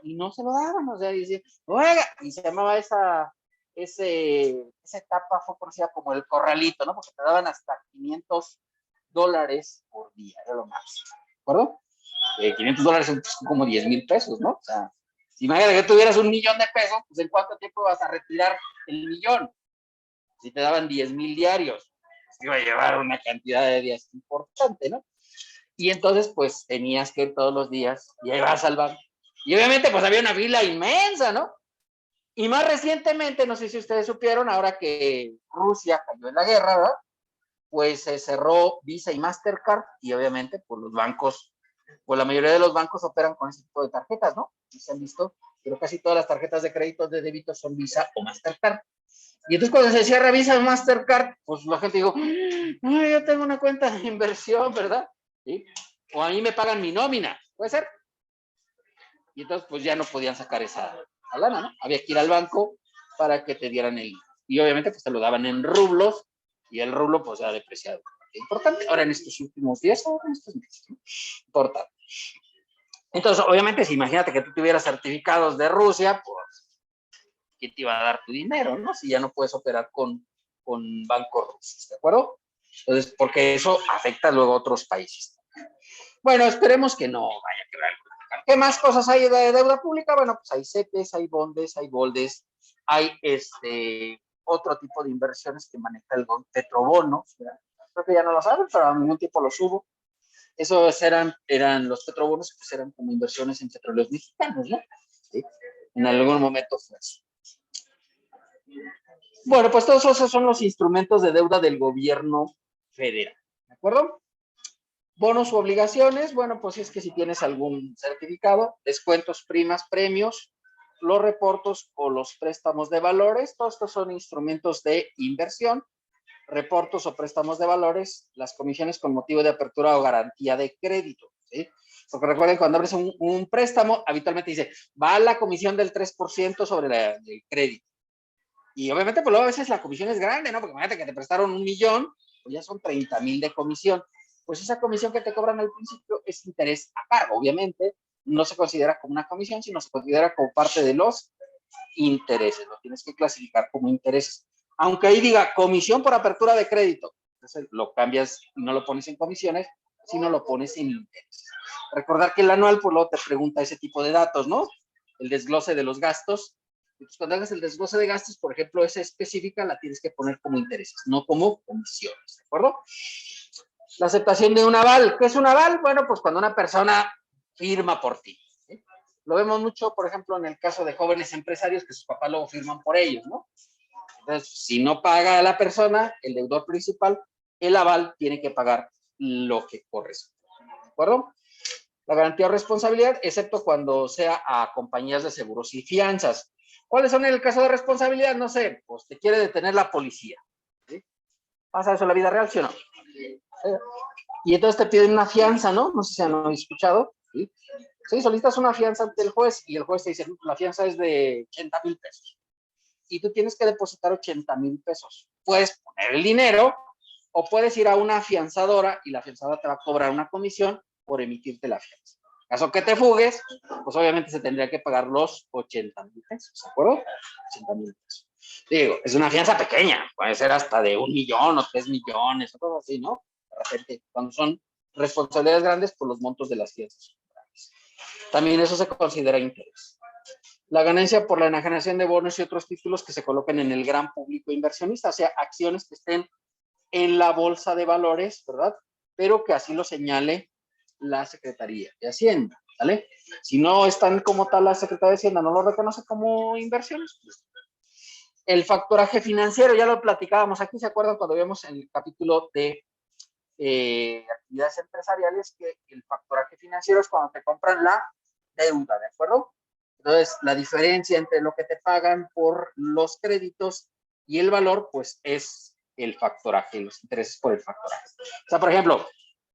Y no se lo daban, o sea, y decían, oiga, y se llamaba esa etapa fue conocida como el corralito, ¿no? Porque te daban hasta $500 por día, era lo más, ¿de acuerdo? $500 son como 10,000 pesos, ¿no? O sea, si imagínate que tuvieras $1 millón de pesos, pues ¿en cuánto tiempo vas a retirar el millón? Si te daban 10,000 diarios, pues te iba a llevar una cantidad de días importante, ¿no? Y entonces, pues, tenías que ir todos los días y ahí vas al banco Y obviamente, pues había una fila inmensa, ¿no? Y más recientemente, no sé si ustedes supieron, ahora que Rusia cayó en la guerra, ¿verdad? Pues se cerró Visa y Mastercard y obviamente, pues los bancos, pues la mayoría de los bancos operan con ese tipo de tarjetas, ¿no? ¿Se han visto? Pero casi todas las tarjetas de crédito de débito son Visa o Mastercard. Y entonces cuando se cierra Visa o Mastercard, pues la gente dijo, no, yo tengo una cuenta de inversión, ¿verdad? ¿Sí? O a mí me pagan mi nómina, ¿puede ser? Y entonces pues ya no podían sacar esa lana, ¿no? Había que ir al banco para que te dieran el... Y obviamente pues te lo daban en rublos y el rublo pues ha depreciado. Importante ahora en estos últimos días, ahora en estos meses, ¿no? Importante. Entonces, obviamente, si imagínate que tú tuvieras certificados de Rusia, pues, ¿quién te iba a dar tu dinero, no? Si ya no puedes operar con bancos rusos, ¿de acuerdo? Entonces, porque eso afecta luego a otros países. Bueno, esperemos que no vaya a quebrar. ¿Qué más cosas hay de deuda pública? Bueno, pues hay CETES, hay bondes, hay boldes, hay otro tipo de inversiones que maneja el petrobono. Creo que ya no lo saben, pero a ningún tiempo los hubo. Esos eran los petrobonos, pues eran como inversiones en petróleos mexicanos, ¿no? ¿Sí? En algún momento fue eso. Bueno, pues todos esos son los instrumentos de deuda del gobierno federal, ¿de acuerdo? Bonos u obligaciones, bueno, pues es que si tienes algún certificado, descuentos, primas, premios, los reportos o los préstamos de valores, todos estos son instrumentos de inversión, reportos o préstamos de valores, las comisiones con motivo de apertura o garantía de crédito, ¿sí? Porque recuerden, cuando abres un préstamo, habitualmente dice, va la comisión del 3% sobre el crédito. Y obviamente, pues luego a veces la comisión es grande, ¿no? Porque imagínate que te prestaron 1,000,000, pues ya son 30,000 de comisión. Pues esa comisión que te cobran al principio es interés a cargo, obviamente. No se considera como una comisión, sino se considera como parte de los intereses. Lo tienes que clasificar como intereses. Aunque ahí diga comisión por apertura de crédito, entonces lo cambias y no lo pones en comisiones, sino lo pones en intereses. Recordar que el anual, pues luego te pregunta ese tipo de datos, ¿no? El desglose de los gastos. Entonces, cuando hagas el desglose de gastos, por ejemplo, esa específica la tienes que poner como intereses, no como comisiones, ¿de acuerdo? La aceptación de un aval. ¿Qué es un aval? Bueno, pues cuando una persona firma por ti. ¿Sí? Lo vemos mucho, por ejemplo, en el caso de jóvenes empresarios que sus papás luego firman por ellos, ¿no? Entonces, si no paga la persona, el deudor principal, el aval tiene que pagar lo que corresponde, ¿de acuerdo? La garantía o responsabilidad, excepto cuando sea a compañías de seguros y fianzas. ¿Cuáles son en el caso de responsabilidad? No sé, pues te quiere detener la policía. ¿Sí? ¿Pasa eso en la vida real, sí o no? Y entonces te piden una fianza, ¿no? No sé si han escuchado. ¿Sí? Sí, solicitas una fianza ante el juez y el juez te dice, la fianza es de 80,000 pesos. Y tú tienes que depositar 80,000 pesos. Puedes poner el dinero o puedes ir a una afianzadora y la afianzadora te va a cobrar una comisión por emitirte la fianza. En caso que te fugues, pues obviamente se tendría que pagar los 80,000 pesos, ¿de acuerdo? 80,000 pesos. Digo, es una fianza pequeña, puede ser hasta de 1,000,000 o 3,000,000 o todo así, ¿no? De repente, cuando son responsabilidades grandes, pues los montos de las fianzas son grandes. También eso se considera interés. La ganancia por la enajenación de bonos y otros títulos que se coloquen en el gran público inversionista, o sea, acciones que estén en la bolsa de valores, ¿verdad? Pero que así lo señale la Secretaría de Hacienda, ¿vale? Si no están como tal la Secretaría de Hacienda, no lo reconoce como inversiones. Pues. El factoraje financiero, ya lo platicábamos aquí, ¿se acuerdan cuando vimos en el capítulo de actividades empresariales que el factoraje financiero es cuando te compran la deuda, ¿de acuerdo? Entonces, la diferencia entre lo que te pagan por los créditos y el valor, pues es el factoraje, los intereses por el factoraje. O sea, por ejemplo,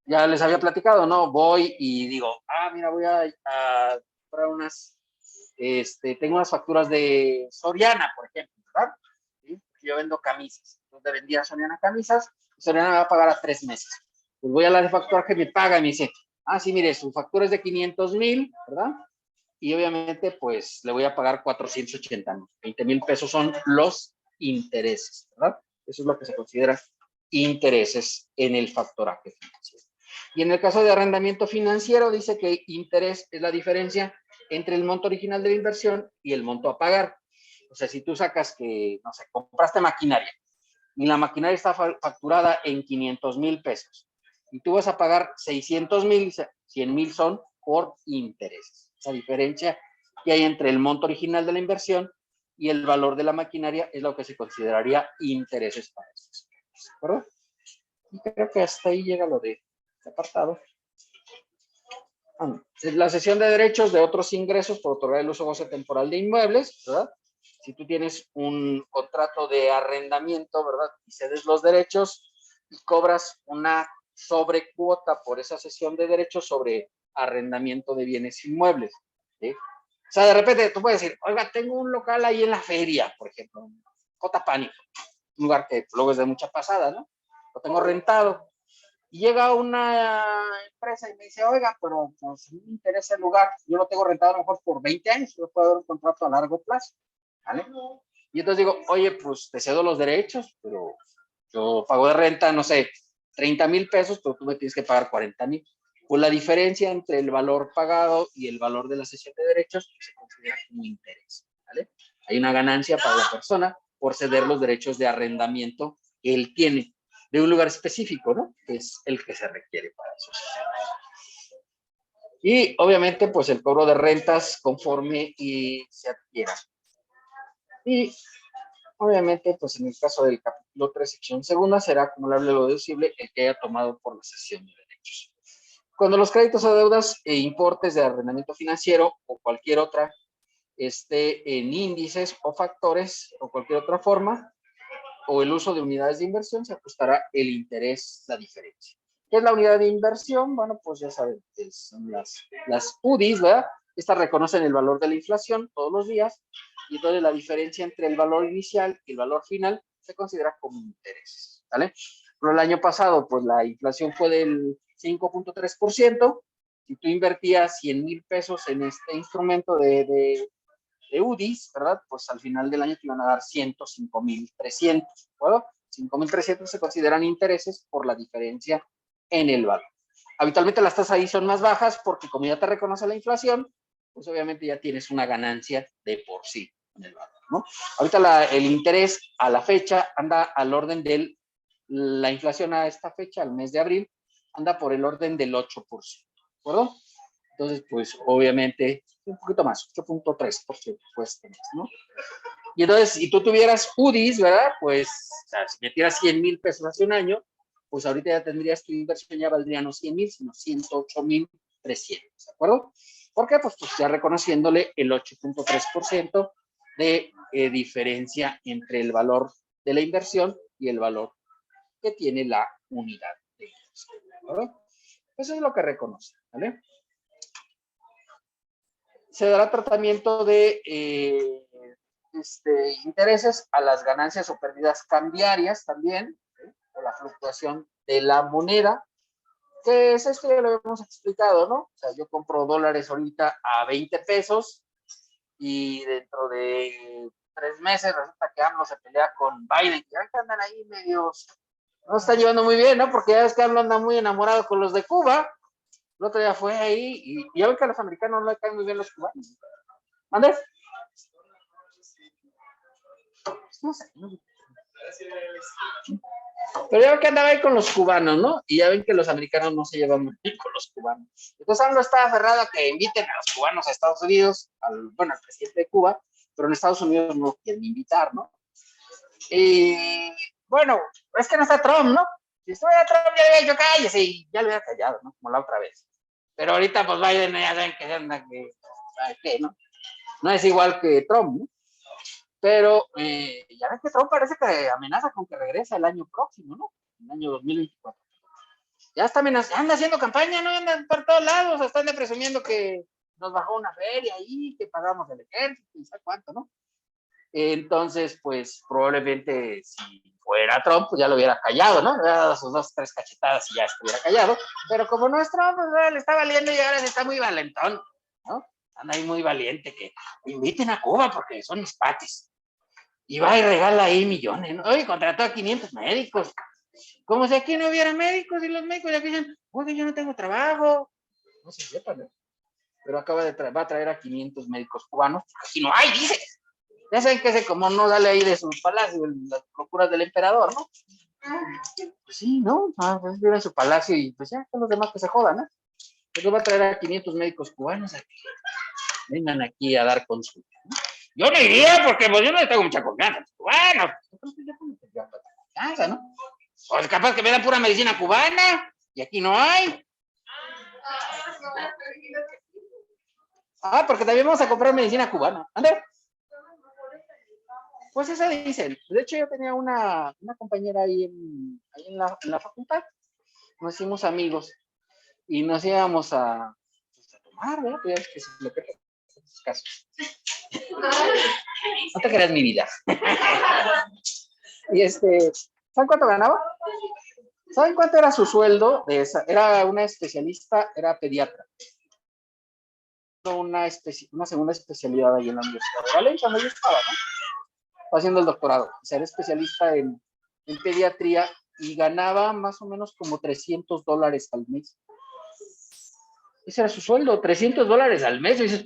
ya les había platicado, ¿no? Voy y digo, mira, voy a comprar unas, tengo unas facturas de Soriana, por ejemplo, ¿verdad? ¿Sí? Yo vendo camisas. Entonces, vendía a Soriana camisas, y Soriana me va a pagar a 3 meses. Pues voy a la de factoraje, me paga y me dice, sí, mire, su factura es de 500,000, ¿verdad? Y obviamente, pues, le voy a pagar 480,000. 20,000 pesos son los intereses, ¿verdad? Eso es lo que se considera intereses en el factoraje financiero. Y en el caso de arrendamiento financiero, dice que interés es la diferencia entre el monto original de la inversión y el monto a pagar. O sea, si tú sacas que, no sé, compraste maquinaria y la maquinaria está facturada en 500,000 pesos y tú vas a pagar 600,000, 100,000 son por intereses. Esa diferencia que hay entre el monto original de la inversión y el valor de la maquinaria es lo que se consideraría intereses para estos. ¿De acuerdo? Y creo que hasta ahí llega lo de este apartado. La cesión de derechos de otros ingresos por otorgar el uso o goce temporal de inmuebles, ¿verdad? Si tú tienes un contrato de arrendamiento, ¿verdad? Y cedes los derechos y cobras una sobrecuota por esa cesión de derechos sobre arrendamiento de bienes inmuebles, ¿sí? O sea, de repente tú puedes decir, oiga, tengo un local ahí en la feria, por ejemplo, Cotapánico, un lugar que luego es de mucha pasada, ¿no? Lo tengo rentado. Y llega una empresa y me dice, oiga, pero pues me interesa el lugar, yo lo tengo rentado a lo mejor por 20 años, yo puedo dar un contrato a largo plazo, ¿vale? Y entonces digo, oye, pues te cedo los derechos, pero yo pago de renta, no sé, 30,000 pesos, pero tú me tienes que pagar 40,000. Pues la diferencia entre el valor pagado y el valor de la cesión de derechos se considera como interés, ¿vale? Hay una ganancia para la persona por ceder los derechos de arrendamiento que él tiene de un lugar específico, ¿no? Que es el que se requiere para eso. Y obviamente, pues el cobro de rentas conforme y se adquiera. Y obviamente, pues en el caso del capítulo 3, sección segunda, será acumulable lo deducible el que haya tomado por la cesión de derechos. Cuando los créditos o deudas e importes de arrendamiento financiero o cualquier otra esté en índices o factores o cualquier otra forma, o el uso de unidades de inversión, se ajustará el interés, la diferencia. ¿Qué es la unidad de inversión? Bueno, pues ya saben, son las UDIs, ¿verdad? Estas reconocen el valor de la inflación todos los días, y entonces la diferencia entre el valor inicial y el valor final se considera como intereses, ¿vale? Pero el año pasado, pues la inflación fue del 5.3%. Si tú invertías 100,000 pesos en este instrumento de UDIs, ¿verdad? Pues al final del año te iban a dar 105,300, ¿de acuerdo? 5,300 se consideran intereses por la diferencia en el valor. Habitualmente las tasas ahí son más bajas porque como ya te reconoce la inflación, pues obviamente ya tienes una ganancia de por sí en el valor, ¿no? Ahorita el interés a la fecha anda al orden la inflación a esta fecha, al mes de abril, anda por el orden del 8%, ¿de acuerdo? Entonces, pues, obviamente, un poquito más, 8.3%, pues, ¿no? Y entonces, si tú tuvieras UDIs, ¿verdad? Pues, o sea, si metieras 100,000 pesos hace un año, pues ahorita ya tendrías tu inversión, ya valdría no 100,000, sino 108,300, ¿de acuerdo? ¿Por qué? Pues ya reconociéndole el 8.3% de diferencia entre el valor de la inversión y el valor que tiene la unidad de inversión, ¿de acuerdo? Eso es lo que reconoce, ¿vale? Se dará tratamiento de intereses a las ganancias o pérdidas cambiarias también, o la fluctuación de la moneda, que es esto ya lo hemos explicado, ¿no? O sea, yo compro dólares ahorita a 20 pesos y dentro de 3 meses resulta que AMLO se pelea con Biden, que andan ahí medios, no está llevando muy bien, ¿no? Porque ya ves que AMLO anda muy enamorado con los de Cuba. El otro día fue ahí y ya ven que a los americanos no le caen muy bien los cubanos. ¿Andrés? No sé. Pero ya ven que andaba ahí con los cubanos, ¿no? Y ya ven que los americanos no se llevan muy bien con los cubanos. Entonces AMLO está aferrado a que inviten a los cubanos a Estados Unidos, al presidente de Cuba, pero en Estados Unidos no quieren invitar, ¿no? Y bueno, es que no está Trump, ¿no? Si estuviera Trump ya le hubiera dicho cállese y ya le hubiera callado, ¿no? Como la otra vez. Pero ahorita pues Biden ya saben que anda que, ¿sabes qué, no? No es igual que Trump, ¿no? Pero ya ves que Trump parece que amenaza con que regrese el año próximo, ¿no? El año 2024. Ya está amenazando, anda haciendo campaña, ¿no? Anda por todos lados, están presumiendo que nos bajó una feria ahí, que pagamos el ejército, y sabe cuánto, ¿no? Entonces, pues probablemente si fuera Trump, pues ya lo hubiera callado, ¿no? Le hubiera dado sus 2 o 3 cachetadas y ya estuviera callado. Pero como no es Trump, pues le está valiendo y ahora se está muy valentón, ¿no? Anda ahí muy valiente que inviten a Cuba porque son mis patis. Y va y regala ahí millones, ¿no? Oye, contrató a 500 médicos. Como si aquí no hubiera médicos y los médicos ya dicen, oye, yo no tengo trabajo. No se sepa, ¿no? Pero va a traer a 500 médicos cubanos. Aquí no hay, dice. Ya saben que ese como no sale ahí de su palacio, las locuras del emperador, ¿no? Pues sí, ¿no? Pues vive en su palacio y pues ya, con los demás que se jodan, ¿no? Yo voy a traer a 500 médicos cubanos a que vengan aquí a dar consulta, ¿no? Yo no iría porque pues yo no les tengo mucha confianza. Bueno, confianza, ¿no? Pues capaz que me dan pura medicina cubana y aquí no hay. Porque también vamos a comprar medicina cubana. ¿Ande? Pues eso dicen. De hecho, yo tenía una compañera ahí en la facultad. Nos hicimos amigos y nos íbamos a tomar, ¿verdad? Pues ya ves que es lo que es caso. No te creas mi vida. Y ¿saben cuánto ganaba? ¿Saben cuánto era su sueldo? Era una especialista, era pediatra. Una segunda especialidad ahí en la Universidad de Valencia, donde yo estaba, ¿no? Haciendo el doctorado. O sea, era especialista en pediatría y ganaba más o menos como $300 al mes. Ese era su sueldo, $300 al mes. Y dices,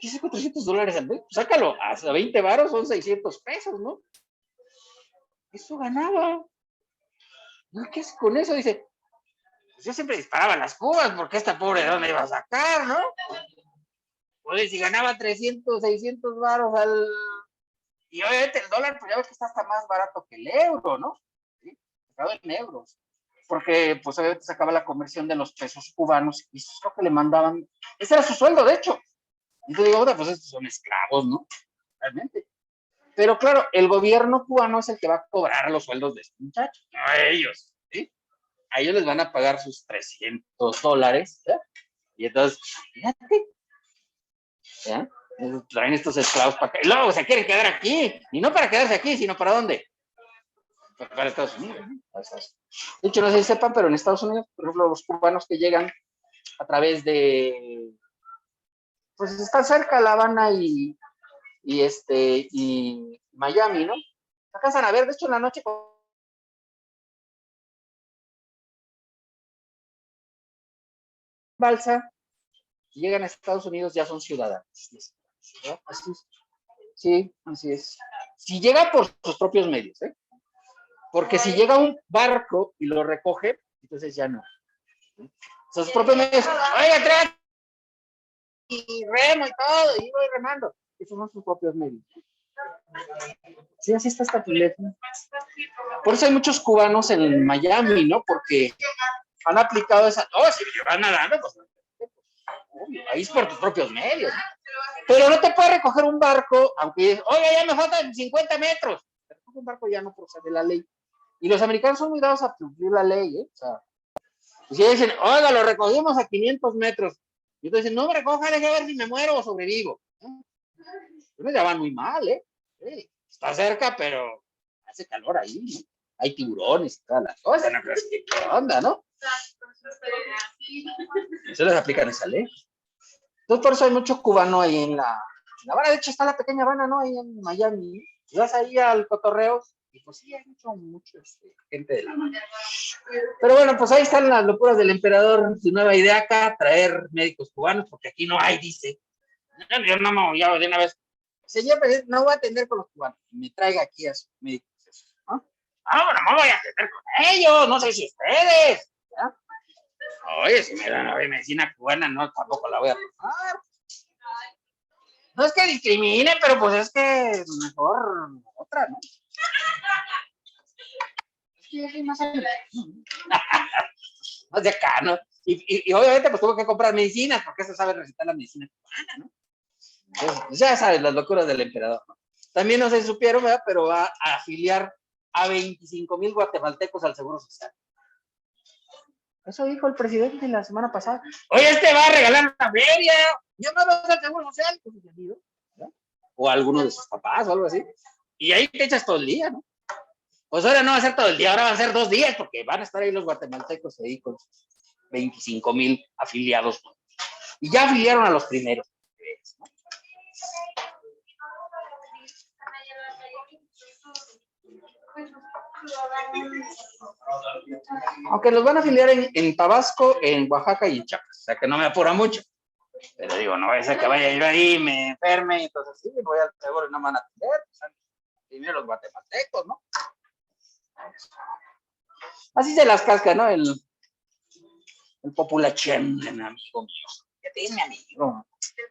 ¿qué es con $300 al mes? Pues sácalo, hasta 20 varos son 600 pesos, ¿no? Eso ganaba. ¿Qué hace con eso? Dice, pues yo siempre disparaba las cubas, porque esta pobre de dónde iba a sacar, ¿no? Pues si ganaba 300, 600 varos y obviamente el dólar, pues ya ves que está hasta más barato que el euro, ¿no? ¿Sí? Sacado en euros. Porque, pues obviamente sacaba la conversión de los pesos cubanos y eso es lo que le mandaban. Ese era su sueldo, de hecho. Y te digo, pues estos son esclavos, ¿no? Realmente. Pero claro, el gobierno cubano es el que va a cobrar los sueldos de estos muchachos, no a ellos, ¿sí? A ellos les van a pagar sus $300, ¿ya? Y entonces, fíjate, ¿ya? Traen estos esclavos para acá. Y luego se quieren quedar aquí. Y no para quedarse aquí, sino ¿para dónde? Para Estados Unidos. De hecho, no sé si sepan, pero en Estados Unidos, por ejemplo, los cubanos que llegan a través de... Pues está cerca La Habana y Miami, ¿no? Alcanzan a ver, de hecho, en la noche balsa, llegan a Estados Unidos, ya son ciudadanos. ¿No? Así es. Sí, así es. Si llega por sus propios medios, ¿eh? Porque si llega un barco y lo recoge, entonces ya no. Sus propios medios, oiga, trae y remo y todo, y voy remando. Esos son sus propios medios. Sí, así está esta teléfono. Por eso hay muchos cubanos en Miami, ¿no? Porque han aplicado esa. Oh, si van nadando, pues ahí es por tus propios medios. Pero no te puede recoger un barco, aunque, oye, ya me faltan 50 metros. Un barco ya no procede la ley. Y los americanos son muy dados a cumplir la ley, ¿eh? O sea, si dicen, oiga, lo recogimos a 500 metros. Y entonces dicen, no me recoja, déjame ver si me muero o sobrevivo. Entonces ya van muy mal, ¿eh? Sí, está cerca, pero hace calor ahí, ¿no? Hay tiburones y todas las cosas, ¿no? ¿Qué onda, no? Se les aplican esa ley. Entonces, por eso hay mucho cubano ahí en la Habana. De hecho, está la pequeña Habana, ¿no? Ahí en Miami. Y vas ahí al cotorreo y pues sí, hay mucho gente de La Habana. Pero bueno, pues ahí están las locuras del emperador. Su nueva idea acá, traer médicos cubanos, porque aquí no hay, dice. Yo no me voy a de una vez. Señor presidente, no voy a atender con los cubanos. Me traiga aquí a sus médicos. ¿No? Bueno, no voy a atender con ellos. No sé si ustedes. ¿Ya? Oye, si me dan a ver medicina cubana, no, tampoco la voy a tomar. No es que discrimine, pero pues es que mejor otra, ¿no? Es que yo soy más más de acá, ¿no? Y obviamente pues tuvo que comprar medicinas, porque eso sabe recetar la medicina cubana, ¿no? Entonces, ya sabes, las locuras del emperador, ¿no? También no se supieron, ¿verdad? Pero va a afiliar a 25,000 guatemaltecos al Seguro Social. Eso dijo el presidente la semana pasada. Oye, va a regalar una feria. Yo me voy a hacer Seguro Social, pues, ¿no? O a alguno de sus papás o algo así. Y ahí te echas todo el día, ¿no? Pues ahora no va a ser todo el día, ahora va a ser 2 días, porque van a estar ahí los guatemaltecos ahí con sus 25,000 afiliados. Y ya afiliaron a los primeros. ¿No? Aunque los van a afiliar en Tabasco, en Oaxaca y en Chiapas, o sea que no me apura mucho. Pero digo, no vaya a ser que vaya a ir ahí, me enferme, entonces sí, voy al seguro y no me van a atender. Pues, primero los guatemaltecos, ¿no? Así se las casca, ¿no? El populachén, amigo mío. ¿Qué te dice mi amigo? Qué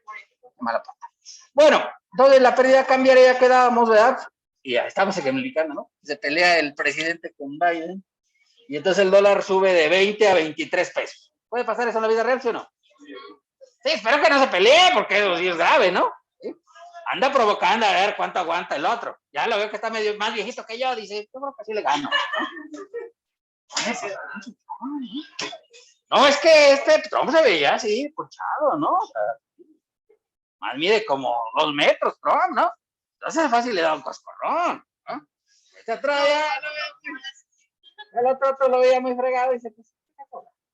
mala pata. Bueno, entonces la pérdida cambiaria ya quedábamos, ¿verdad? Y ya estamos ejemplificando, ¿no? Se pelea el presidente con Biden y entonces el dólar sube de 20 a 23 pesos. ¿Puede pasar eso en la vida real, sí o no? Sí, espero que no se pelee porque eso sí es grave, ¿no? ¿Sí? Anda provocando a ver cuánto aguanta el otro. Ya lo veo que está medio más viejito que yo, dice, yo creo que sí le gano, ¿no? No, es que Trump se veía así, ponchado, ¿no? O sea, más mide como 2 metros, Trump, ¿no? Entonces es fácil le da un coscorrón, ¿no? Este otro ya, el otro lo veía muy fregado y dice, pues,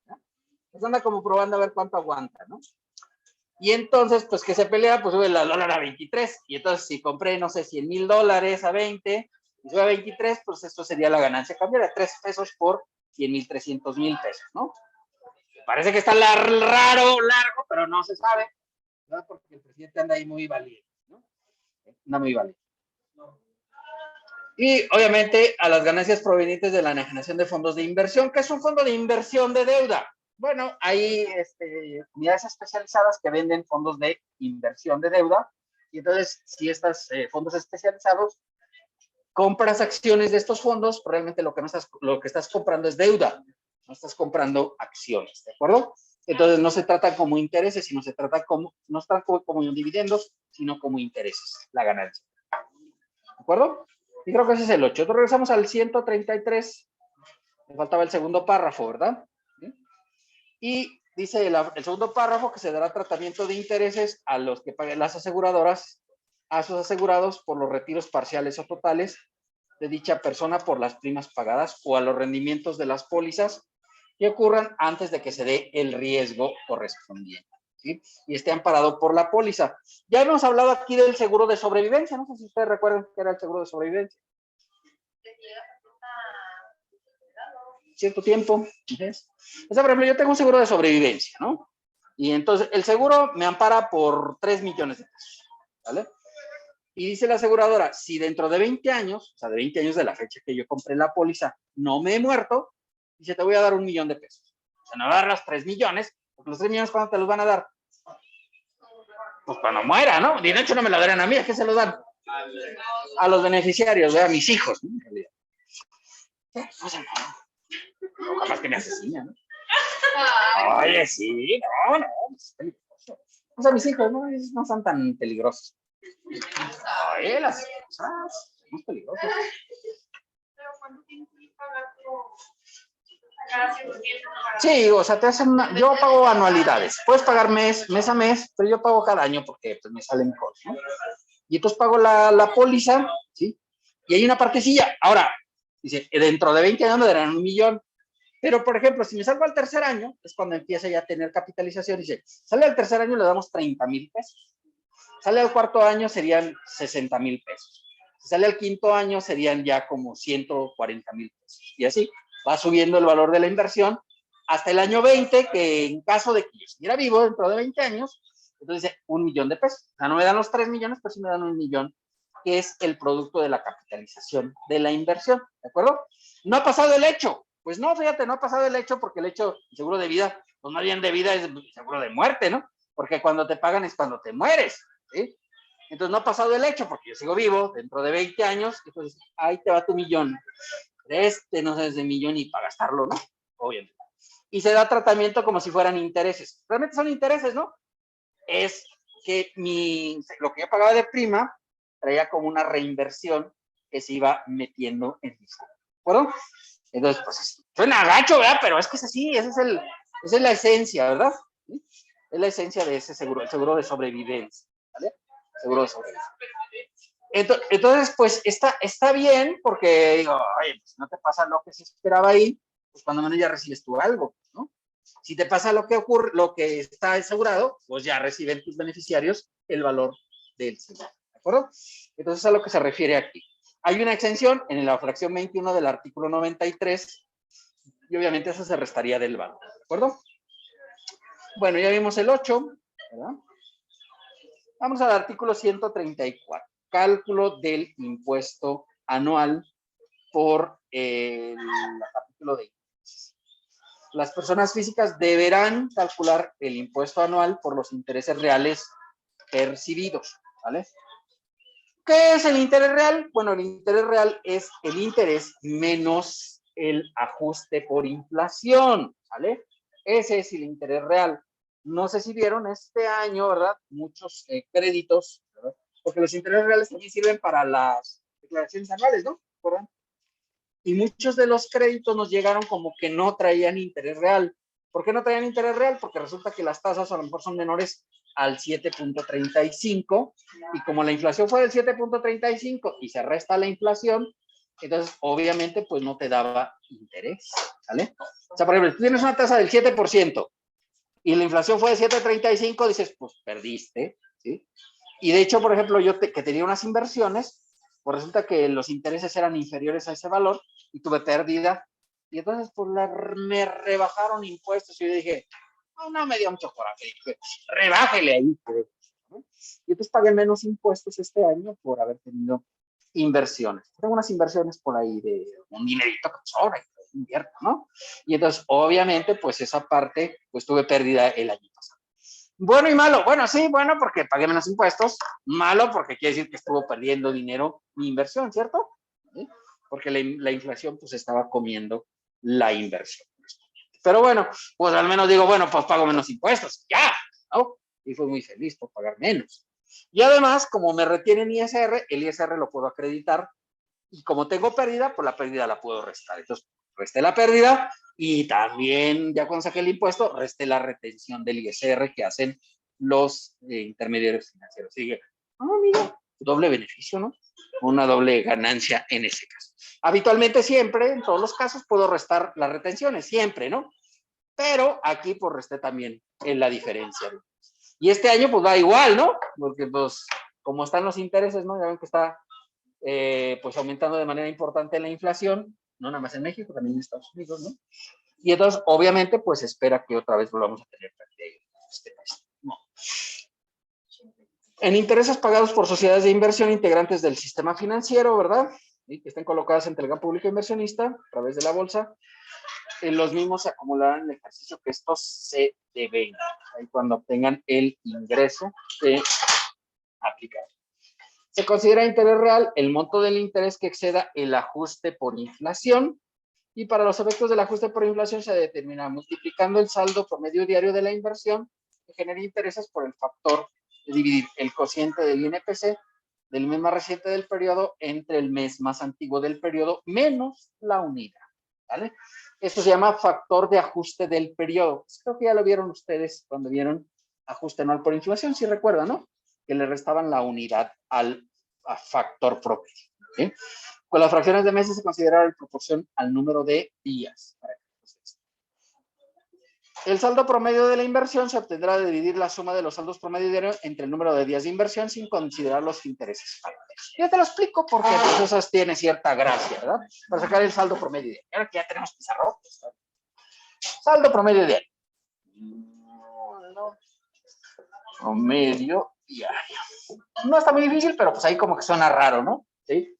¿no? Pues anda como probando a ver cuánto aguanta, ¿no? Y entonces, pues que se pelea, pues sube el dólar a 23. Y entonces, si compré, no sé, $100,000 a 20, y sube a 23, pues esto sería la ganancia cambiaria, 3 pesos por 100,000, 300,000 pesos, ¿no? Parece que está raro, largo, pero no se sabe, ¿verdad? Porque el presidente anda ahí muy valiente, ¿no? Anda muy valiente. Y obviamente a las ganancias provenientes de la enajenación de fondos de inversión. ¿Qué es un fondo de inversión de deuda? Bueno, hay unidades especializadas que venden fondos de inversión de deuda. Y entonces, si estos fondos especializados compras acciones de estos fondos, realmente lo que estás comprando es deuda, no estás comprando acciones, ¿de acuerdo? Entonces no se trata como intereses, sino se trata como, no están como dividendos, sino como intereses, la ganancia. ¿De acuerdo? Y creo que ese es el 8. Entonces regresamos al 133. Me faltaba el segundo párrafo, ¿verdad? ¿Sí? Y dice el segundo párrafo que se dará tratamiento de intereses a los que paguen las aseguradoras, a sus asegurados por los retiros parciales o totales de dicha persona por las primas pagadas o a los rendimientos de las pólizas que ocurran antes de que se dé el riesgo correspondiente, ¿sí? Y esté amparado por la póliza. Ya hemos hablado aquí del seguro de sobrevivencia, no sé si ustedes recuerdan qué era el seguro de sobrevivencia. Cierto tiempo. ¿Ves? O sea, por ejemplo, yo tengo un seguro de sobrevivencia, ¿no? Y entonces el seguro me ampara por 3 millones de pesos, ¿vale? Y dice la aseguradora, si dentro de 20 años, o sea, de 20 años de la fecha que yo compré la póliza, no me he muerto, dice, te voy a dar 1 millón de pesos. O sea, no va a dar los 3 millones, porque los 3 millones, ¿cuándo te los van a dar? Pues cuando muera, ¿no? De hecho, no me lo darán a mí, ¿a qué se los dan? A los beneficiarios, a mis hijos, ¿no? En realidad. O sea, no, jamás que me asesina, ¿no? Oye, sí, no, es peligroso. O sea, mis hijos no son tan peligrosos. Oye, las cosas son peligrosas. Pero ¿cuánto tiempo pagar Sí, o sea, te hacen yo pago anualidades. Puedes pagar mes a mes, pero yo pago cada año porque pues, me sale mejor, ¿no? Y entonces pago la póliza, ¿sí? Y hay una partecilla. Ahora, dice, dentro de 20 años me darán 1 millón. Pero, por ejemplo, si me salgo al tercer año, es cuando empieza ya a tener capitalización. Dice, sale al tercer año, le damos 30,000 pesos. Sale al cuarto año, serían 60,000 pesos. Si sale al quinto año, serían ya como 140,000 pesos. Y así va subiendo el valor de la inversión hasta el año 20, que en caso de que yo estuviera vivo dentro de 20 años, entonces dice 1 millón de pesos. O sea, no me dan los 3 millones, pero sí me dan 1 millón, que es el producto de la capitalización de la inversión. ¿De acuerdo? No ha pasado el hecho. Pues no, fíjate, no ha pasado el hecho porque el hecho, el seguro de vida, pues más bien de vida es seguro de muerte, ¿no? Porque cuando te pagan es cuando te mueres, ¿sí? Entonces no ha pasado el hecho porque yo sigo vivo dentro de 20 años, entonces ahí te va tu millón. No sé, de millón y para gastarlo, ¿no? Obviamente. Y se da tratamiento como si fueran intereses. Realmente son intereses, ¿no? Es que lo que yo pagaba de prima traía como una reinversión que se iba metiendo en mi saldo. ¿De acuerdo? Entonces, pues suena gacho, ¿verdad? Pero es que es así, esa es la esencia, ¿verdad? ¿Sí? Es la esencia de ese seguro, el seguro de sobrevivencia, ¿vale? Seguro de sobrevivencia. Entonces, pues está bien porque digo, oye, pues no te pasa lo que se esperaba ahí, pues cuando menos ya recibes tú algo, ¿no? Si te pasa lo que ocurre, lo que está asegurado, pues ya reciben tus beneficiarios el valor del seguro, ¿de acuerdo? Entonces, a lo que se refiere aquí. Hay una exención en la fracción 21 del artículo 93 y obviamente eso se restaría del valor, ¿de acuerdo? Bueno, ya vimos el 8, ¿verdad? Vamos al artículo 134, cálculo del impuesto anual por el capítulo de ingresos. las personas físicas deberán calcular el impuesto anual por los intereses reales percibidos, ¿vale? ¿Qué es el interés real? Bueno, el interés real es el interés menos el ajuste por inflación, ¿vale? Ese es el interés real. No sé si vieron este año, ¿verdad? Muchos créditos, ¿verdad? Porque los intereses reales también sirven para las declaraciones anuales, ¿no? ¿Verdad? Y muchos de los créditos nos llegaron como que no traían interés real. ¿Por qué no traían interés real? Porque resulta que las tasas a lo mejor son menores al 7.35 y como la inflación fue del 7.35 y se resta la inflación, entonces obviamente pues no te daba interés, ¿vale? O sea, por ejemplo, tú tienes una tasa del 7% y la inflación fue de 7.35, dices, pues perdiste, ¿sí? Y de hecho, por ejemplo, yo que tenía unas inversiones, pues resulta que los intereses eran inferiores a ese valor y tuve pérdida. Y entonces, pues me rebajaron impuestos. Y yo dije, no me dio mucho coraje. Dije, rebájele ahí. ¿No? Y entonces pagué menos impuestos este año por haber tenido inversiones. Tengo unas inversiones por ahí de un dinerito que sobra y pues invierto, ¿no? Y entonces, obviamente, pues esa parte, pues tuve pérdida el año pasado. Bueno y malo. Bueno, sí, bueno, porque pagué menos impuestos. Malo porque quiere decir que estuvo perdiendo dinero mi inversión, ¿cierto? ¿Sí? Porque la inflación pues estaba comiendo la inversión. Pero bueno, pues al menos digo, bueno, pues pago menos impuestos. Ya, ¿no? Y fui muy feliz por pagar menos. Y además, como me retienen ISR, el ISR lo puedo acreditar. Y como tengo pérdida, pues la pérdida la puedo restar. Entonces, resté la pérdida y también, ya cuando saqué el impuesto, resté la retención del ISR que hacen los intermediarios financieros. Sigue, mira, doble beneficio, ¿no? Una doble ganancia en ese caso. Habitualmente siempre, en todos los casos, puedo restar las retenciones, siempre, ¿no? Pero aquí, pues, resté también en la diferencia. Y este año, pues, va igual, ¿no? Porque, pues, como están los intereses, ¿no? Ya ven que está pues aumentando de manera importante la inflación, no nada más en México, también en Estados Unidos, ¿no? Y entonces, obviamente, pues espera que otra vez volvamos a tener pérdida. No. En intereses pagados por sociedades de inversión integrantes del sistema financiero, ¿verdad? ¿Sí? Que estén colocadas entre el gran público inversionista a través de la bolsa, los mismos se acumularán en el ejercicio que estos se deben, ahí cuando obtengan el ingreso de aplicar. Se considera interés real el monto del interés que exceda el ajuste por inflación y para los efectos del ajuste por inflación se determina multiplicando el saldo promedio diario de la inversión que genera intereses por el factor de dividir el cociente del INPC del mes más reciente del periodo entre el mes más antiguo del periodo menos la unidad, ¿vale? Esto se llama factor de ajuste del periodo. Creo que ya lo vieron ustedes cuando vieron ajuste anual por inflación, si recuerdan, ¿no? Que le restaban la unidad al factor promedio. ¿Sí? Con las fracciones de meses se considera en proporción al número de días. El saldo promedio de la inversión se obtendrá de dividir la suma de los saldos promedio diarios entre el número de días de inversión sin considerar los intereses. Yo te lo explico porque pues, eso tiene cierta gracia, ¿verdad? Para sacar el saldo promedio diario. Ahora que ya tenemos pizarrón. Saldo promedio diario. Promedio diario. No está muy difícil, pero pues ahí como que suena raro, ¿no? ¿Sí?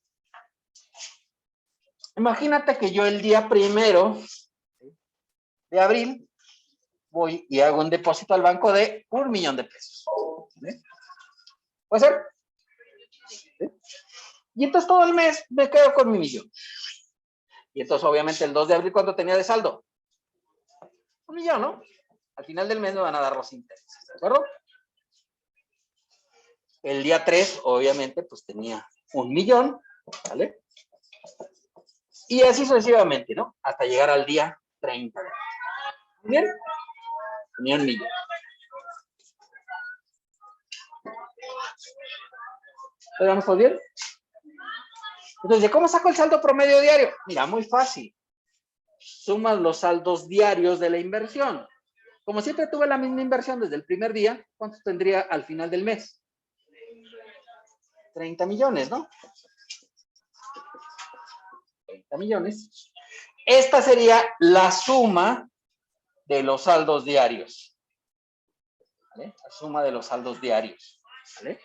Imagínate que yo el día 1 de abril voy y hago un depósito al banco de $1,000,000. ¿Sí? ¿Puede ser? ¿Sí? Y entonces todo el mes me quedo con mi millón. Y entonces obviamente el 2 de abril, ¿cuánto tenía de saldo? 1,000,000, ¿no? Al final del mes me van a dar los intereses, ¿de acuerdo? El día 3, obviamente, pues tenía 1,000,000, ¿vale? Y así sucesivamente, ¿no? Hasta llegar al día 30. ¿Bien? Tenía 1,000,000. ¿Podemos bien? Entonces, ¿cómo saco el saldo promedio diario? Mira, muy fácil. Sumas los saldos diarios de la inversión. Como siempre tuve la misma inversión desde el primer día, ¿cuánto tendría al final del mes? 30 millones, ¿no? 30 millones. Esta sería la suma de los saldos diarios. ¿Vale? La suma de los saldos diarios. ¿Vale?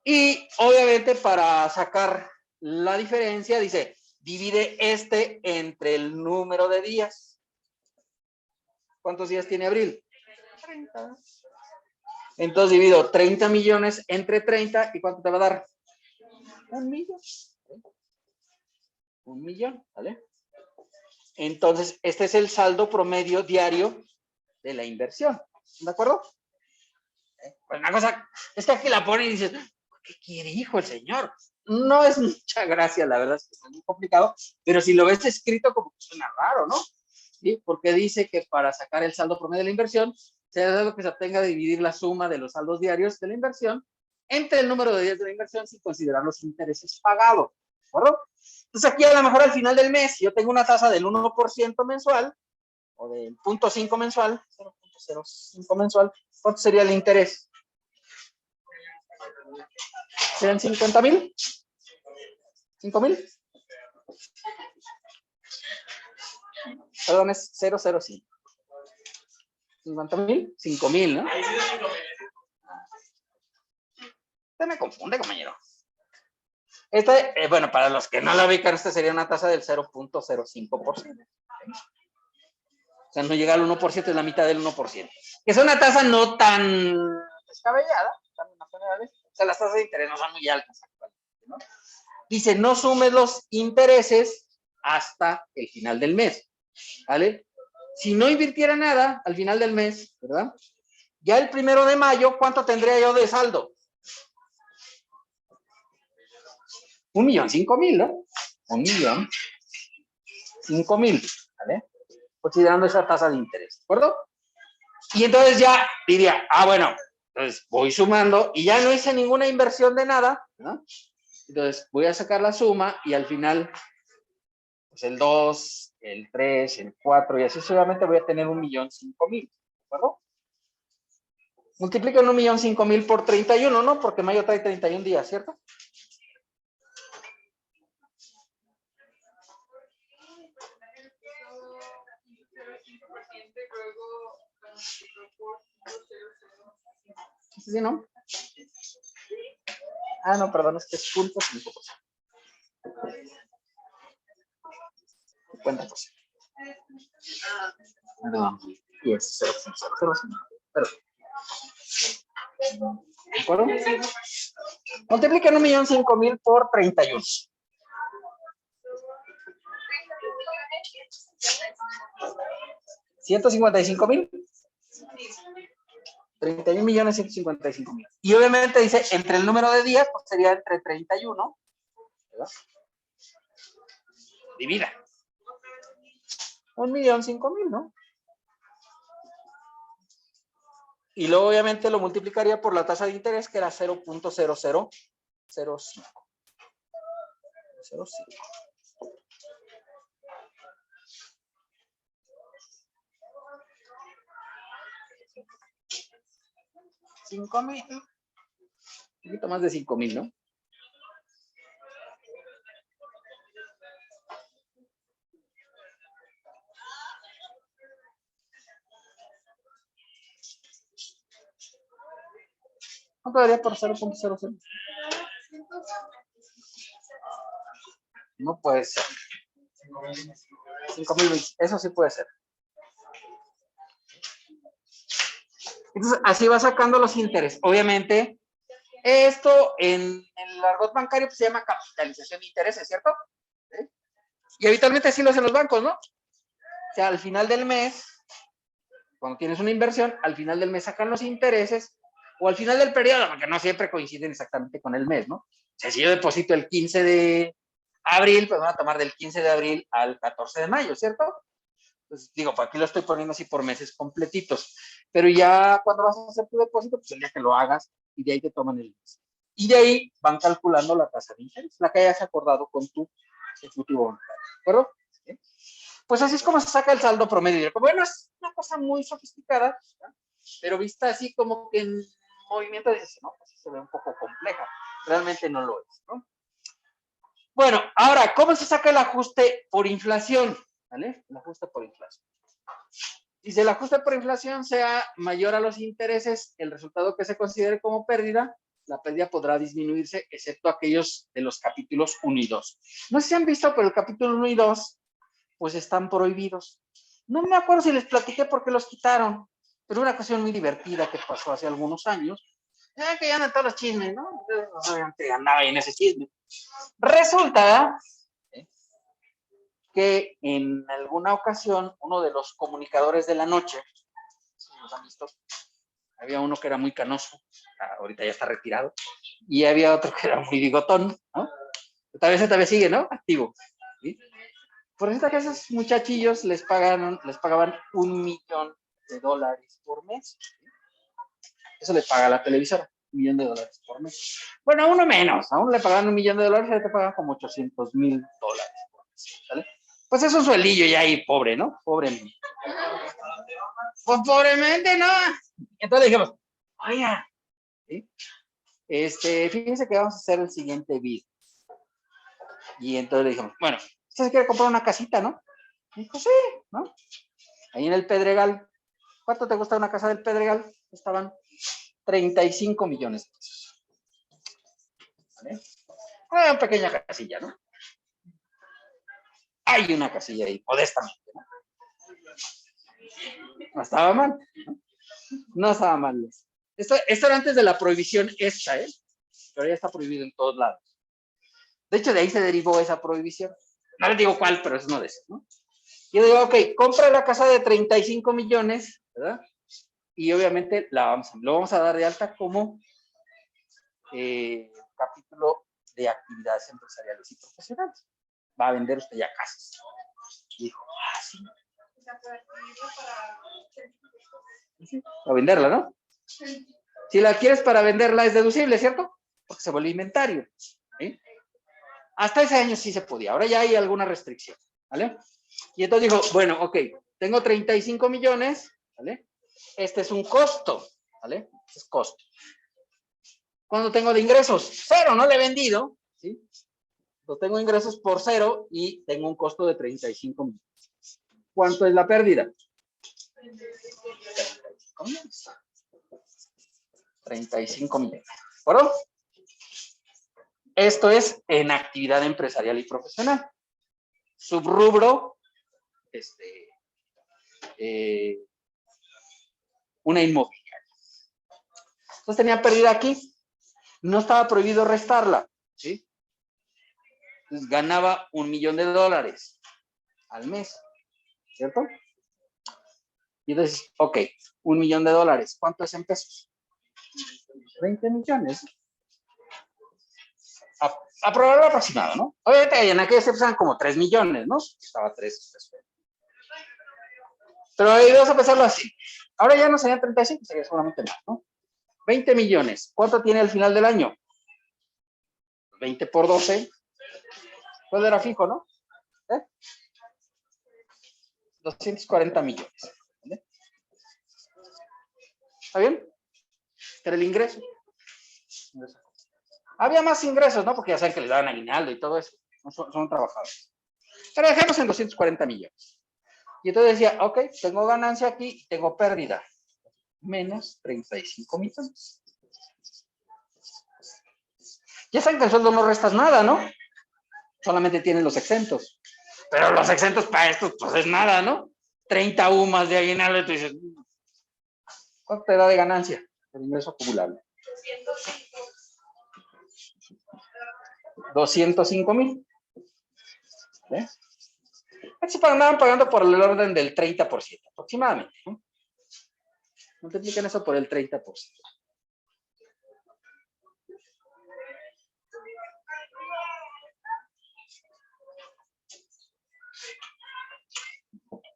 Y obviamente para sacar la diferencia, dice, divide este entre el número de días. ¿Cuántos días tiene abril? 30. Entonces divido 30 millones entre 30 y ¿cuánto te va a dar? 1.000.000. 1.000.000, ¿vale? Entonces, este es el saldo promedio diario de la inversión. ¿De acuerdo? Pues una cosa, es que aquí la pone y dices, ¿qué quiere, hijo, el señor? No es mucha gracia, la verdad es que es muy complicado, pero si lo ves escrito como que suena raro, ¿no? ¿Sí? Porque dice que para sacar el saldo promedio de la inversión, se debe que se obtenga de dividir la suma de los saldos diarios de la inversión entre el número de días de la inversión sin considerar los intereses pagados. ¿De acuerdo? Entonces aquí a lo mejor al final del mes, si yo tengo una tasa del 1% mensual, o del 0.5 mensual, 0.05 mensual, ¿cuánto sería el interés? ¿Serían 50,000? ¿5,000? Perdón, es 005. 50,000, 5,000, ¿no? Usted me confunde, compañero. Bueno, para los que no la ubican, esta sería una tasa del 0.05%. O sea, no llega al 1%, es la mitad del 1%. Que es una tasa no tan descabellada, tan nacionales. O sea, las tasas de interés no son muy altas actualmente, ¿no? Dice, no sumes los intereses hasta el final del mes, ¿vale? Si no invirtiera nada al final del mes, ¿verdad? Ya el 1 de mayo, ¿cuánto tendría yo de saldo? 1,005,000, ¿no? 1,005,000, ¿vale? Considerando esa tasa de interés, ¿de acuerdo? Y entonces ya diría, bueno, entonces voy sumando y ya no hice ninguna inversión de nada, ¿no? Entonces voy a sacar la suma y al final, pues el 2, el 3, el 4 y así sucesivamente voy a tener 1,005,000, ¿de acuerdo? Multiplican 1,005,000 por 31, ¿no? Porque mayo trae 31 días, ¿cierto? ¿Sí, no? No, perdón, es que es 0.5%. 50%. Perdón. Y es 0.005. Perdón. ¿De acuerdo? Multiplican 1,005,000 por 31. 155,000. 31,155,000. Y obviamente dice, entre el número de días, pues sería entre 31, ¿verdad? Divida. 1,005,000, ¿no? Y luego obviamente lo multiplicaría por la tasa de interés, que era 0.0005. 0.05. $5,000. Un poquito más de 5,000, ¿no? ¿Cuánto daría por 0.00? No puede ser. 5,000, eso sí puede ser. Entonces, así va sacando los intereses. Obviamente, esto en el argot bancario pues, se llama capitalización de intereses, ¿cierto? ¿Sí? Y habitualmente así lo hacen los bancos, ¿no? O sea, al final del mes, cuando tienes una inversión, al final del mes sacan los intereses, o al final del periodo, porque no siempre coinciden exactamente con el mes, ¿no? O sea, si yo deposito el 15 de abril, pues van a tomar del 15 de abril al 14 de mayo, ¿cierto? Entonces, digo, pues aquí lo estoy poniendo así por meses completitos. Pero ya cuando vas a hacer tu depósito, pues el día que lo hagas, y de ahí te toman el mes. Y de ahí van calculando la tasa de interés, la que hayas acordado con tu ejecutivo bancario, ¿de acuerdo? ¿Sí? Pues así es como se saca el saldo promedio. Bueno, es una cosa muy sofisticada, ¿no? Pero vista así como que en movimiento dices, no, pues se ve un poco compleja. Realmente no lo es, ¿no? Bueno, ahora, ¿cómo se saca el ajuste por inflación? ¿Vale? El ajuste por inflación. Si el ajuste por inflación sea mayor a los intereses, el resultado que se considere como pérdida, la pérdida podrá disminuirse, excepto aquellos de los capítulos 1 y 2. No sé si han visto, pero el capítulo 1 y 2, pues están prohibidos. No me acuerdo si les platiqué por qué los quitaron, pero una ocasión muy divertida que pasó hace algunos años. Ya que ya andan todos los chismes, ¿no? Entonces, obviamente andaba ahí en ese chisme. Resulta que en alguna ocasión uno de los comunicadores de la noche, si los han visto, había uno que era muy canoso, ahorita ya está retirado, y había otro que era muy bigotón, ¿no? Tal vez sigue, ¿no? Activo. ¿Sí? Por resulta que a esos muchachillos les pagaban $1,000,000 por mes. ¿Sí? Eso le paga la televisora, $1,000,000 por mes. Bueno, a uno menos, a uno le pagan $1,000,000, a te pagan como $800,000 por mes, ¿vale? Pues es un sueldillo ya ahí, pobre, ¿no? Pobremente. Pues pobremente, ¿no? Entonces dijimos, oiga, ¿sí? Fíjense que vamos a hacer el siguiente video. Y entonces le dijimos, bueno, usted se quiere comprar una casita, ¿no? Y dijo, sí, ¿no? Ahí en el Pedregal. ¿Cuánto te gusta una casa del Pedregal? Estaban 35 millones de pesos. ¿Vale? Una pequeña casilla, ¿no? Hay una casilla ahí, modestamente, ¿no? No estaba mal, ¿no? No estaba mal. Esto era antes de la prohibición esta, ¿eh? Pero ya está prohibido en todos lados. De hecho, de ahí se derivó esa prohibición. No les digo cuál, pero es uno de esos, ¿no? Yo digo, ok, compra la casa de 35 millones, ¿verdad? Y obviamente lo vamos a dar de alta como capítulo de actividades empresariales y profesionales. Va a vender usted ya casas. Y dijo, sí. Sí, a venderla, ¿no? Si la quieres para venderla es deducible, ¿cierto? Porque se vuelve inventario. ¿Sí? Hasta ese año sí se podía. Ahora ya hay alguna restricción, ¿vale? Y entonces dijo, bueno, ok, tengo 35 millones, ¿vale? Este es un costo, ¿vale? Es costo. ¿Cuánto tengo de ingresos? Cero, no le he vendido, ¿sí? Lo tengo ingresos por cero y tengo un costo de 35 millones. ¿Cuánto es la pérdida? 35 millones. ¿De acuerdo? Esto es en actividad empresarial y profesional. Subrubro, una inmobiliaria. Entonces tenía pérdida aquí. No estaba prohibido restarla, ¿sí? Entonces ganaba $1,000,000 al mes, ¿cierto? Y entonces, ok, $1,000,000. ¿Cuánto es en pesos? 20 millones. Aprobarlo aproximado, ¿no? Obviamente en aquellos tiempos eran como 3 millones, ¿no? Estaba 3 pesos. Pero ahí vamos a pensarlo así. Ahora ya no serían 35, sería seguramente más, ¿no? 20 millones. ¿Cuánto tiene al final del año? 20 por 12. Pues era fijo, ¿no? 240 millones. ¿Vale? ¿Está bien? Este era el ingreso. Había más ingresos, ¿no? Porque ya saben que les daban aguinaldo y todo eso. Son trabajadores. Pero dejemos en 240 millones. Y entonces decía, ok, tengo ganancia aquí, tengo pérdida. Menos 35 millones. Ya saben que el sueldo no restas nada, ¿no? Solamente tienen los exentos. Pero los exentos para esto, pues es nada, ¿no? 30 UMAS de aguinaldo, y tú dices, ¿cuánto te da de ganancia? El ingreso acumulable. 205,000. ¿Eh? Así andaban pagando por el orden del 30%, aproximadamente, ¿no? Multiplican eso por el 30%.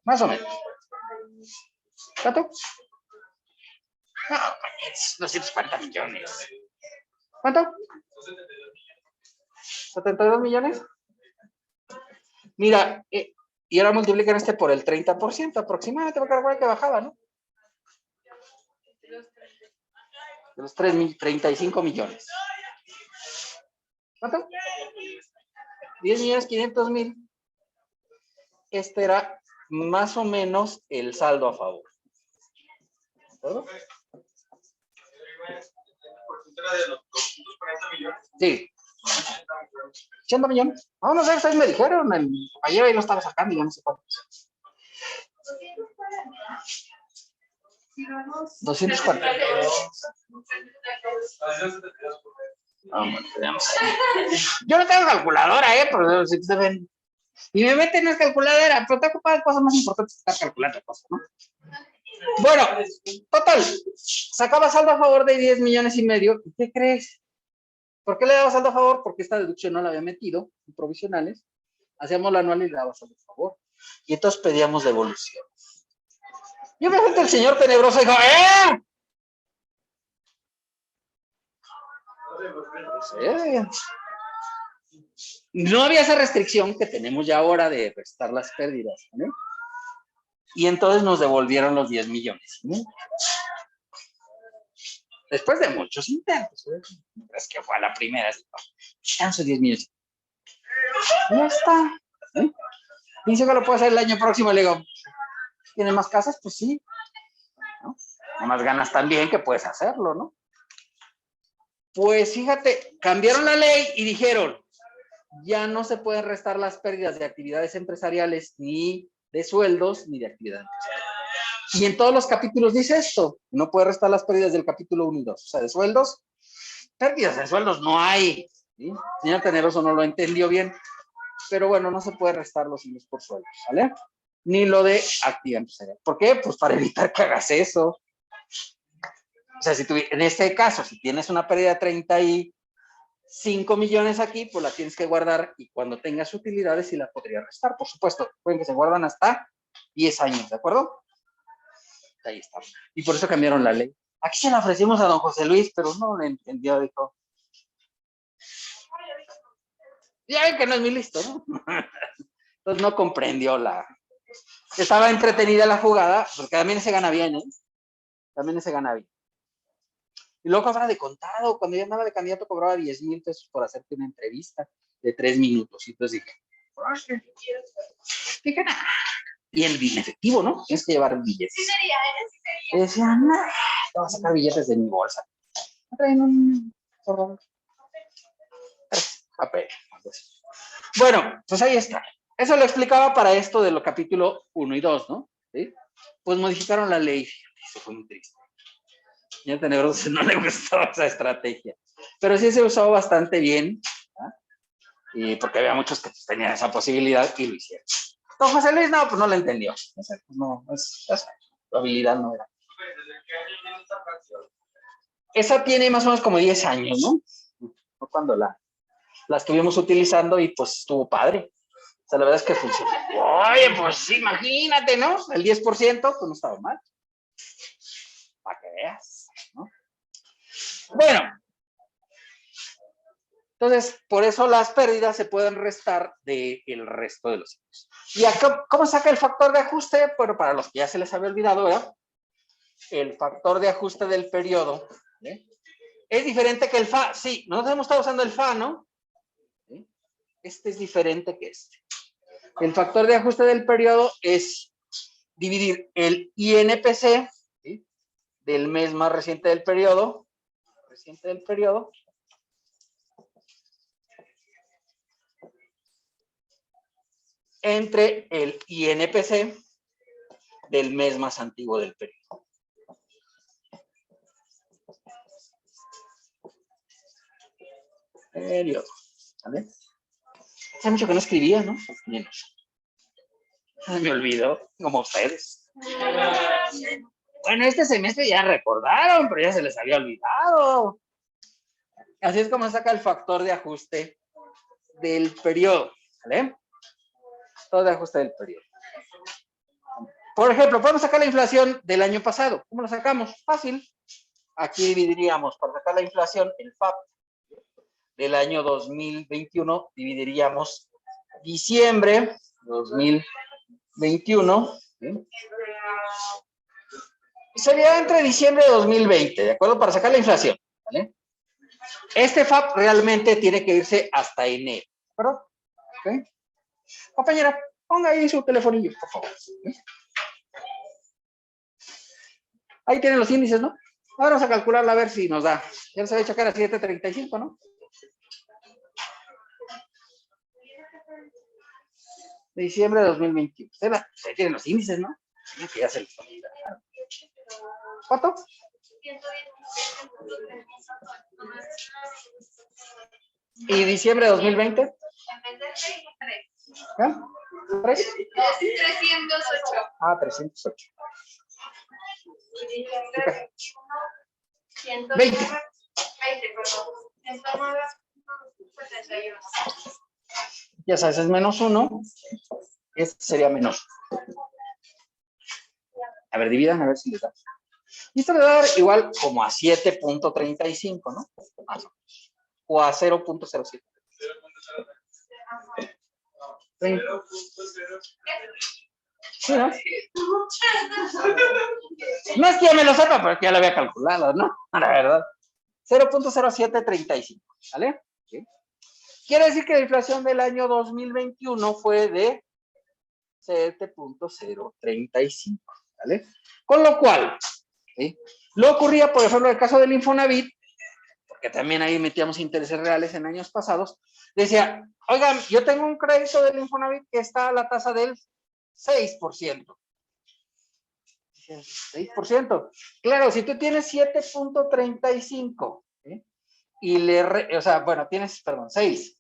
Más o menos. ¿Cuánto? No, 240 millones. ¿Cuánto? 72 millones. Mira, y ahora multiplican por el 30%, aproximadamente, porque recuerda que bajaba, ¿no? De los 35 millones. ¿Cuánto? 10,500,000. Este era más o menos el saldo a favor. ¿De acuerdo? De los 240 millones. Sí. 80 millones. No sé, ustedes me dijeron. Ayer ahí lo estaba sacando y ya no sé cuánto. Sigamos. 240. Vamos, veamos. Yo no tengo calculadora, pero si se ven. Y me meten en la calculadora, pero está ocupada cosas más importantes que estar calculando cosas, ¿no? Bueno, total, sacaba saldo a favor de 10 millones y medio. ¿Y qué crees? ¿Por qué le daba saldo a favor? Porque esta deducción no la había metido en provisionales. Hacíamos la anual y le daba saldo a favor. Y entonces pedíamos devolución. Y obviamente el señor tenebroso dijo, ¡eh! No había esa restricción que tenemos ya ahora de restar las pérdidas, ¿no? Y entonces nos devolvieron los 10 millones, ¿no? Después de muchos intentos, ¿eh? Es que fue a la primera, chance 10 millones. Ya está. ¿Eh? Dice que lo puede hacer el año próximo, le digo, ¿tiene más casas? Pues sí. ¿No? Más ganas también que puedes hacerlo, ¿no? Pues fíjate, cambiaron la ley y dijeron, ya no se pueden restar las pérdidas de actividades empresariales, ni de sueldos, ni de actividad empresarial. Y en todos los capítulos dice esto, no puede restar las pérdidas del capítulo 1 y 2. O sea, de sueldos, pérdidas de sueldos no hay. ¿Sí? El señor Teneroso no lo entendió bien, pero bueno, no se puede restar los ingresos por sueldos, ¿vale? Ni lo de actividad empresarial. ¿Por qué? Pues para evitar que hagas eso. O sea, si tú, en este caso, si tienes una pérdida de 35 millones aquí, pues la tienes que guardar y cuando tengas utilidades sí la podría restar, por supuesto. Pueden que se guardan hasta 10 años, ¿de acuerdo? Ahí está. Y por eso cambiaron la ley. Aquí se la ofrecimos a don José Luis, pero no le entendió, dijo. Ya ven que no es muy listo, ¿no? Entonces no comprendió la... Estaba entretenida la jugada, porque también se gana bien, ¿eh? También se gana bien. Y luego cobraba de contado. Cuando yo andaba de candidato cobraba 10,000 pesos por hacerte una entrevista de 3 minutos. Y entonces dije, fíjate. Y el efectivo, ¿no? Tienes que llevar billetes. Sí sería, Y decía, no, te voy a sacar billetes de mi bolsa. Me traen un papel. Bueno, pues ahí está. Eso lo explicaba para esto de los capítulos 1 y 2, ¿no? ¿Sí? Pues modificaron la ley. Eso fue muy triste. Señor Tenebroso no le gustó esa estrategia. Pero sí se usó bastante bien, ¿ah? Y porque había muchos que tenían esa posibilidad y lo hicieron. Don José Luis, no, pues no lo entendió. No, esa habilidad no era. Esa tiene más o menos como 10 años, ¿no? Fue cuando la estuvimos utilizando y pues estuvo padre. O sea, la verdad es que funcionó. Oye, pues imagínate, ¿no? El 10%, pues no estaba mal. Para que veas, ¿no? Bueno. Entonces, por eso las pérdidas se pueden restar del resto de los ingresos. ¿Y acá, cómo saca el factor de ajuste? Bueno, para los que ya se les había olvidado, ¿verdad? El factor de ajuste del periodo, ¿eh? Es diferente que el FA. Sí, nosotros hemos estado usando el FA, ¿no? ¿Sí? Este es diferente que este. El factor de ajuste del periodo es dividir el INPC, ¿sí?, del mes más reciente del periodo, entre el INPC del mes más antiguo del periodo. Periodo, ¿vale? Hace mucho que no escribía, ¿no? Menos. Me olvidó, como ustedes. Bueno, este semestre ya recordaron, pero ya se les había olvidado. Así es como saca el factor de ajuste del periodo, ¿vale? Factor de ajuste del periodo. Por ejemplo, podemos sacar la inflación del año pasado. ¿Cómo la sacamos? Fácil. Aquí dividiríamos, para sacar la inflación, el FAP del año 2021, dividiríamos diciembre 2021, ¿sí?, sería entre diciembre de 2020, ¿de acuerdo? Para sacar la inflación, ¿vale? Este FAP realmente tiene que irse hasta enero, ¿de acuerdo? ¿Okay? Compañera, ponga ahí su telefonillo, por favor. ¿Sí? Ahí tienen los índices, ¿no? Ahora vamos a calcularla a ver si nos da. Ya se había hecho que era 7.35, ¿no? De diciembre de 2021. Ustedes tienen los índices, ¿no? Que ya se les olvida. ¿Cuánto? 116. ¿Y diciembre de 2020? En vez de 6, 3. ¿Ah? ¿3? 308. Ah, 308. Y diciembre 109. 20. 20, perdón. 109.71. Ya sabes, es menos 1. Este sería menos. A ver, dividan a ver si les da. Y esto le va a dar igual como a 7.35, ¿no? Más o menos. O a 0.07. 0.0. Sí, ¿no? No es que ya me lo sepa, pero que ya lo había calculado, ¿no? La verdad. 0.0735, ¿vale? ¿Sí? Quiere decir que la inflación del año 2021 fue de 7.035, ¿vale? Con lo cual, ¿sí? Lo ocurría, por ejemplo, en el caso del Infonavit, porque también ahí metíamos intereses reales en años pasados, decía, oigan, yo tengo un crédito del Infonavit que está a la tasa del 6%. 6%. Claro, si tú tienes 7.35, ¿sí? Y o sea, bueno, tienes, perdón, 6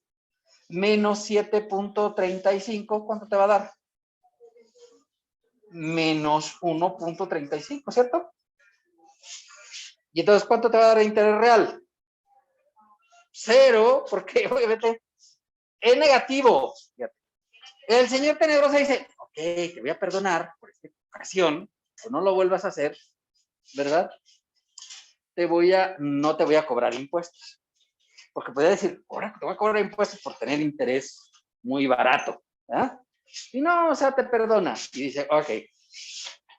menos 7.35, ¿cuánto te va a dar? Menos 1.35, ¿cierto? Y entonces, ¿cuánto te va a dar de interés real? 0, porque obviamente es negativo. Fíjate. El señor Tenebrosa dice, ok, te voy a perdonar por esta ocasión, que no lo vuelvas a hacer, ¿verdad? No te voy a cobrar impuestos. Porque podría decir, ahora te voy a cobrar impuestos por tener interés muy barato, ¿verdad? Y no, o sea, te perdona. Y dice, ok,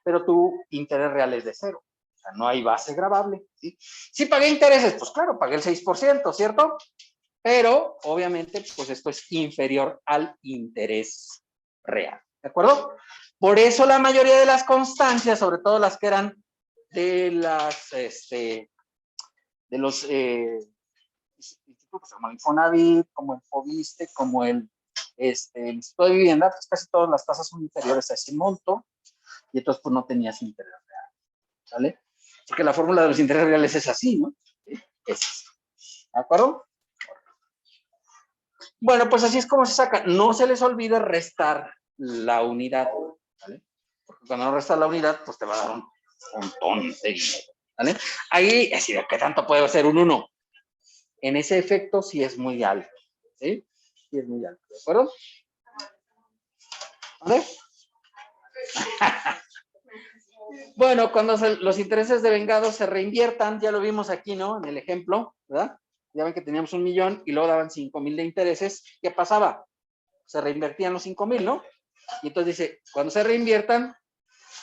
pero tu interés real es de 0. O sea, no hay base gravable, ¿sí? Si pagué intereses, pues claro, pagué el 6%, ¿cierto? Pero, obviamente, pues esto es inferior al interés real, ¿de acuerdo? Por eso la mayoría de las constancias, sobre todo las que eran de los institutos como el Infonavit, como el Fobiste, como el Instituto de Vivienda, pues casi todas las tasas son inferiores a ese monto y entonces pues no tenías interés real, ¿vale? Así que la fórmula de los intereses reales es así, ¿no? Es así, ¿de acuerdo? Bueno, pues así es como se saca. No se les olvide restar la unidad, ¿vale? Porque cuando restas la unidad, pues te va a dar un montón de dinero, ¿vale? Ahí, así de qué tanto puede ser un 1. En ese efecto sí es muy alto, ¿sí? Sí es muy alto, ¿de acuerdo? ¿Vale? Bueno, cuando los intereses de vengado se reinviertan, ya lo vimos aquí, ¿no? En el ejemplo, ¿verdad? Ya ven que teníamos 1,000,000 y luego daban 5,000 de intereses. ¿Qué pasaba? Se reinvertían los 5,000, ¿no? Y entonces dice, cuando se reinviertan,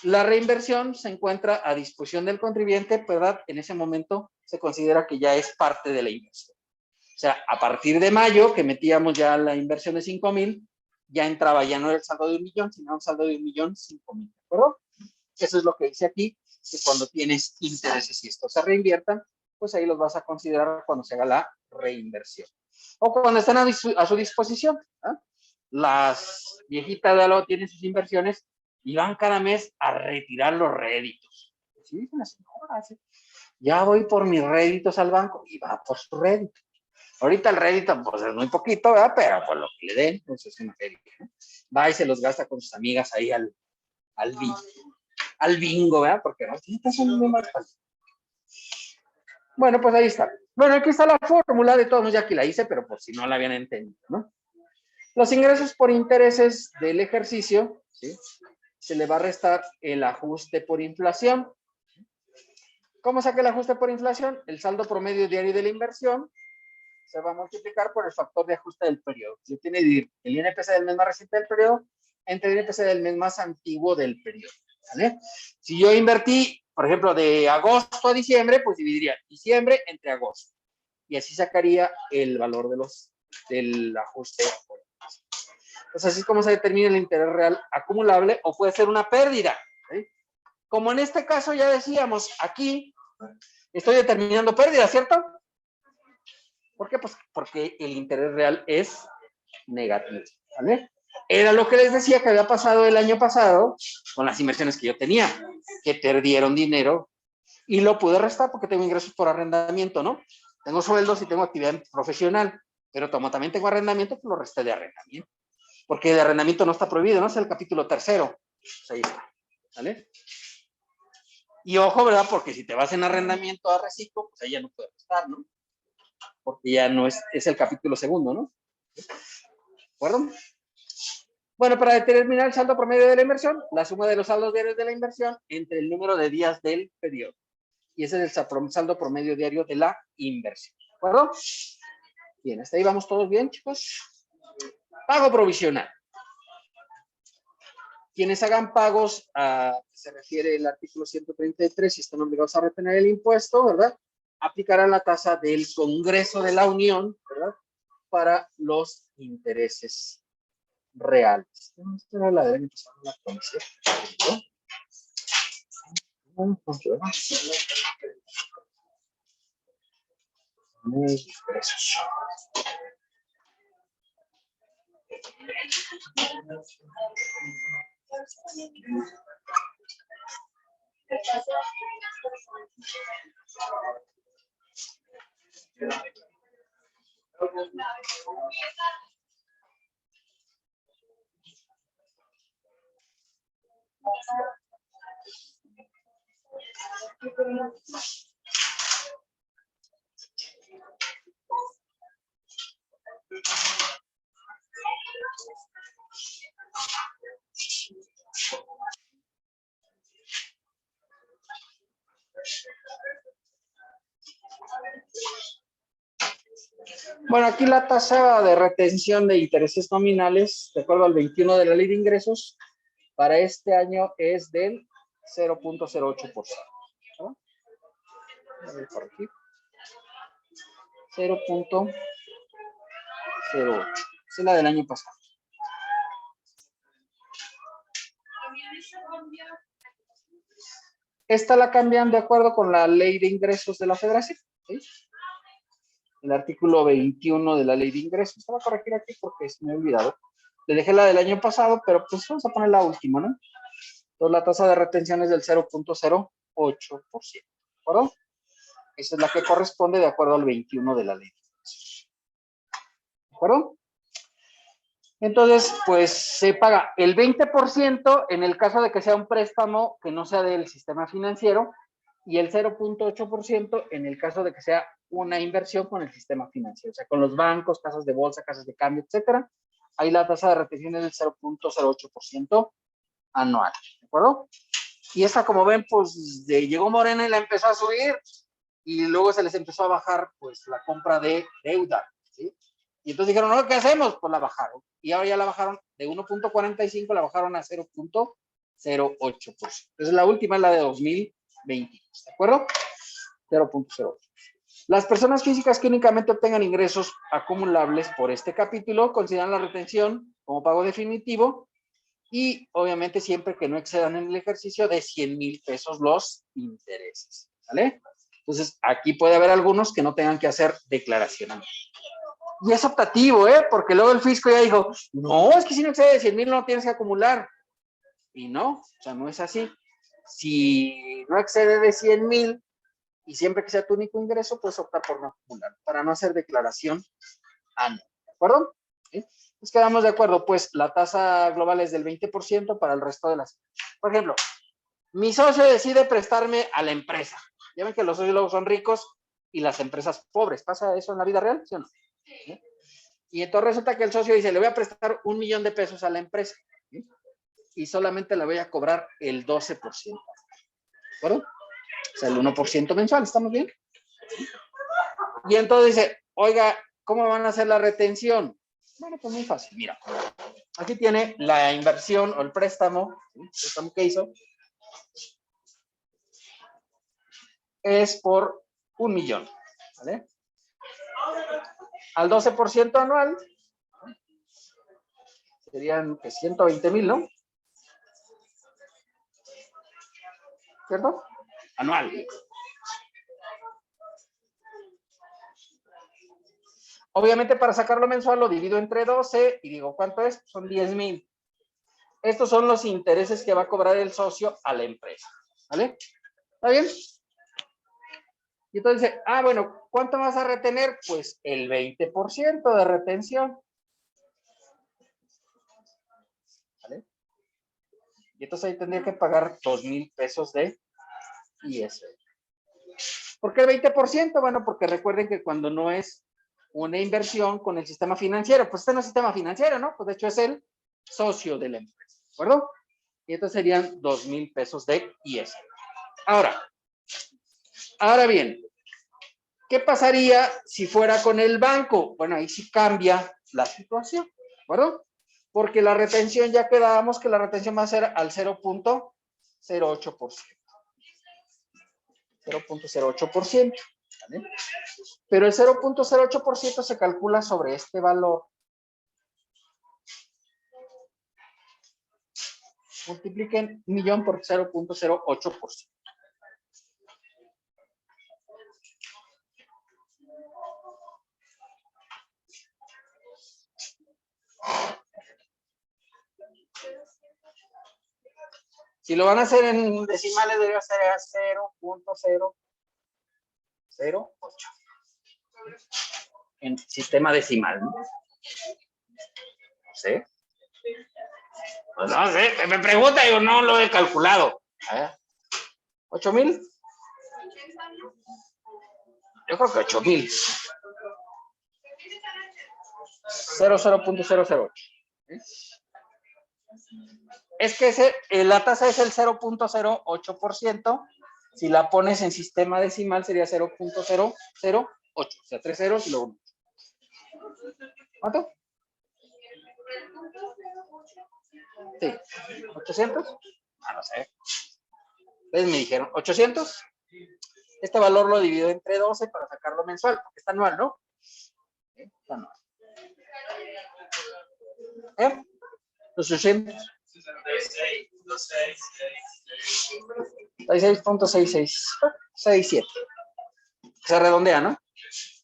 la reinversión se encuentra a disposición del contribuyente, ¿verdad? En ese momento se considera que ya es parte de la inversión. O sea, a partir de mayo, que metíamos ya la inversión de 5,000, ya entraba, ya no era el saldo de 1,000,000, sino un saldo de 1,000,000, 5,000, ¿de acuerdo? Eso es lo que dice aquí, que cuando tienes intereses y estos se reinviertan, pues ahí los vas a considerar cuando se haga la reinversión. O cuando están a su disposición. ¿Eh? Las viejitas de Aló tienen sus inversiones y van cada mes a retirar los réditos. Sí, dicen las señoras, ¿sí? Ya voy por mis réditos al banco y va por su rédito. Ahorita el rédito, pues es muy poquito, ¿verdad? Pero por lo que le den, pues es una feria, ¿no? Va y se los gasta con sus amigas ahí al bingo, ¿verdad? Porque las viejitas son muy mal. Bueno, pues ahí está. Bueno, aquí está la fórmula, de todos modos ya aquí la hice, pero por si no la habían entendido, ¿no? Los ingresos por intereses del ejercicio, ¿sí? Se le va a restar el ajuste por inflación. ¿Cómo saca el ajuste por inflación? El saldo promedio diario de la inversión se va a multiplicar por el factor de ajuste del periodo. Se tiene que dividir el INPC del mes más reciente del periodo entre el INPC del mes más antiguo del periodo, ¿vale? Si yo invertí, por ejemplo, de agosto a diciembre, pues dividiría diciembre entre agosto. Y así sacaría el valor del ajuste. Entonces, así es como se determina el interés real acumulable o puede ser una pérdida, ¿sí? Como en este caso ya decíamos, aquí estoy determinando pérdida, ¿cierto? ¿Por qué? Pues porque el interés real es negativo, ¿vale? Era lo que les decía que había pasado el año pasado con las inversiones que yo tenía, que perdieron dinero y lo pude restar porque tengo ingresos por arrendamiento, ¿no? Tengo sueldos y tengo actividad profesional, pero como también tengo arrendamiento, pues lo resté de arrendamiento. Porque de arrendamiento no está prohibido, ¿no? Es el capítulo 3º. Pues ahí está, ¿vale? Y ojo, ¿verdad? Porque si te vas en arrendamiento a reciclo, pues ahí ya no puedes restar, ¿no? Porque ya no es el capítulo 2º, ¿no? ¿De acuerdo? Bueno, para determinar el saldo promedio de la inversión, la suma de los saldos diarios de la inversión entre el número de días del periodo. Y ese es el saldo promedio diario de la inversión. ¿De acuerdo? Bien, hasta ahí vamos todos bien, chicos. Pago provisional. Quienes hagan pagos a se refiere el artículo 133 y están obligados a retener el impuesto, ¿verdad? Aplicarán la tasa del Congreso de la Unión, ¿verdad? Para los intereses reales. Esta era la del año pasado, la conocí. Bueno, aquí la tasa de retención de intereses nominales, de acuerdo al 21 de la Ley de Ingresos, para este año es del 0.08%. ¿No? A ver, por aquí. 0.08. Es la del año pasado. Esta la cambian de acuerdo con la Ley de Ingresos de la Federación. ¿Sí? El artículo 21 de la Ley de Ingresos. Esta voy a corregir aquí porque se me ha olvidado. Le dejé la del año pasado, pero pues vamos a poner la última, ¿no? Entonces la tasa de retención es del 0.08%. ¿De acuerdo? Esa es la que corresponde de acuerdo al 21 de la Ley de Ingresos. ¿De acuerdo? Entonces, pues se paga el 20% en el caso de que sea un préstamo que no sea del sistema financiero y el 0.8% en el caso de que sea una inversión con el sistema financiero, o sea, con los bancos, casas de bolsa, casas de cambio, etcétera. Ahí la tasa de retención es del 0.08% anual, ¿de acuerdo? Y esta, como ven, pues llegó Morena y la empezó a subir y luego se les empezó a bajar, pues, la compra de deuda, ¿sí? Y entonces dijeron, no, ¿qué hacemos? Pues la bajaron. Y ahora ya la bajaron de 1.45, la bajaron a 0.08%. Entonces la última es la de 2022, ¿de acuerdo? 0.08. Las personas físicas que únicamente obtengan ingresos acumulables por este capítulo consideran la retención como pago definitivo y obviamente siempre que no excedan en el ejercicio de 100,000 pesos los intereses, ¿vale? Entonces aquí puede haber algunos que no tengan que hacer declaración. Y es optativo, ¿eh? Porque luego el fisco ya dijo, no, es que si no excede de 100,000 no tienes que acumular. Y no, o sea, no es así. Si no excede de 100,000 y siempre que sea tu único ingreso, puedes optar por no acumular, para no hacer declaración anual, ¿de acuerdo? ¿Sí? Pues quedamos de acuerdo, pues la tasa global es del 20% para el resto de las. Por ejemplo, mi socio decide prestarme a la empresa. Ya ven que los socios luego son ricos y las empresas pobres. ¿Pasa eso en la vida real? ¿Sí o no? ¿Sí? Y entonces resulta que el socio dice, le voy a prestar 1,000,000 de pesos a la empresa. ¿Sí? Y solamente le voy a cobrar el 12%. ¿De acuerdo? O sea, el 1% mensual. ¿Estamos bien? Y entonces dice, oiga, ¿cómo van a hacer la retención? Bueno, pues muy fácil. Mira, aquí tiene la inversión o el préstamo que hizo. Es por 1,000,000, ¿vale? Al 12% anual, serían 120,000, ¿no? ¿Cierto? Anual. Obviamente para sacarlo mensual lo divido entre 12 y digo, ¿cuánto es? Son 10,000. Estos son los intereses que va a cobrar el socio a la empresa. ¿Vale? ¿Está bien? Y entonces dice, bueno, ¿cuánto vas a retener? Pues el 20% de retención. ¿Vale? Y entonces ahí tendría que pagar 2,000 pesos de ISR. ¿Por qué el 20%? Bueno, porque recuerden que cuando no es una inversión con el sistema financiero, pues este no es sistema financiero, ¿no? Pues de hecho es el socio de la empresa, ¿de acuerdo? Y entonces serían 2,000 pesos de ISR. Ahora bien, ¿qué pasaría si fuera con el banco? Bueno, ahí sí cambia la situación, ¿de acuerdo? Porque la retención, ya quedábamos que la retención va a ser al 0.08%. 0.08%. ¿Vale? Pero el 0.08% se calcula sobre este valor. Multipliquen 1,000,000 por 0.08%. Si lo van a hacer en decimales, debe ser 0.008. En sistema decimal, ¿no? ¿Sí? Pues no sé, me pregunta, yo no lo he calculado. A ver. ¿8,000? Yo creo que 8,000. 0.008. Es que la tasa es el 0.08%. Si la pones en sistema decimal sería 0.008. O sea, 3 ceros y luego 1. ¿Cuánto? Sí. ¿800? No sé. Ustedes me dijeron, ¿800? Este valor lo divido entre 12 para sacarlo mensual, porque está anual, ¿no? Está anual. Los 800. 66.66. Se redondea, ¿no?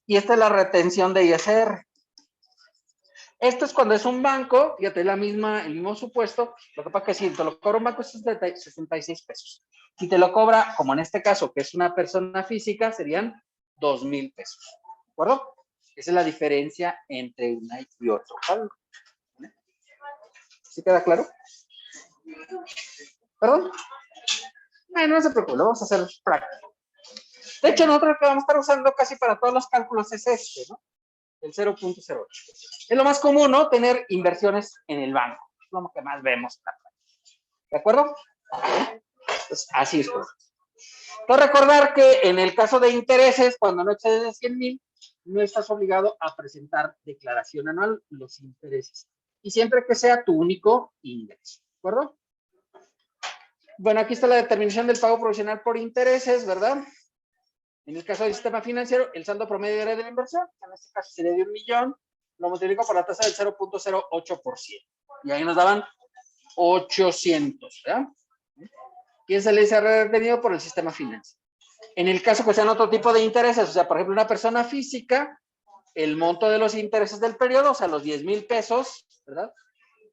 Y esta es la retención de ISR. Esto es cuando es un banco, fíjate, el mismo supuesto. Lo que pasa es que si te lo cobra un banco es 66 pesos. Si te lo cobra, como en este caso, que es una persona física, serían 2,000 pesos. ¿De acuerdo? Esa es la diferencia entre una y otro. ¿Sí queda claro? ¿Perdón? No se preocupe, lo vamos a hacer práctico. De hecho, nosotros lo que vamos a estar usando casi para todos los cálculos es este, ¿no? El 0.08. Es lo más común, ¿no? Tener inversiones en el banco. Es lo que más vemos. ¿De acuerdo? Pues así es. Entonces, recordar que en el caso de intereses, cuando no excedes de 100,000, no estás obligado a presentar declaración anual los intereses. Y siempre que sea tu único ingreso. ¿De acuerdo? Bueno, aquí está la determinación del pago provisional por intereses, ¿verdad? En el caso del sistema financiero, el saldo promedio de la inversión, en este caso sería de 1,000,000, lo multiplico por la tasa del 0.08%. Y ahí nos daban 800, ¿verdad? Y es el ISR retenido por el sistema financiero. En el caso que sean otro tipo de intereses, o sea, por ejemplo, una persona física, el monto de los intereses del periodo, o sea, los 10,000 pesos, ¿verdad?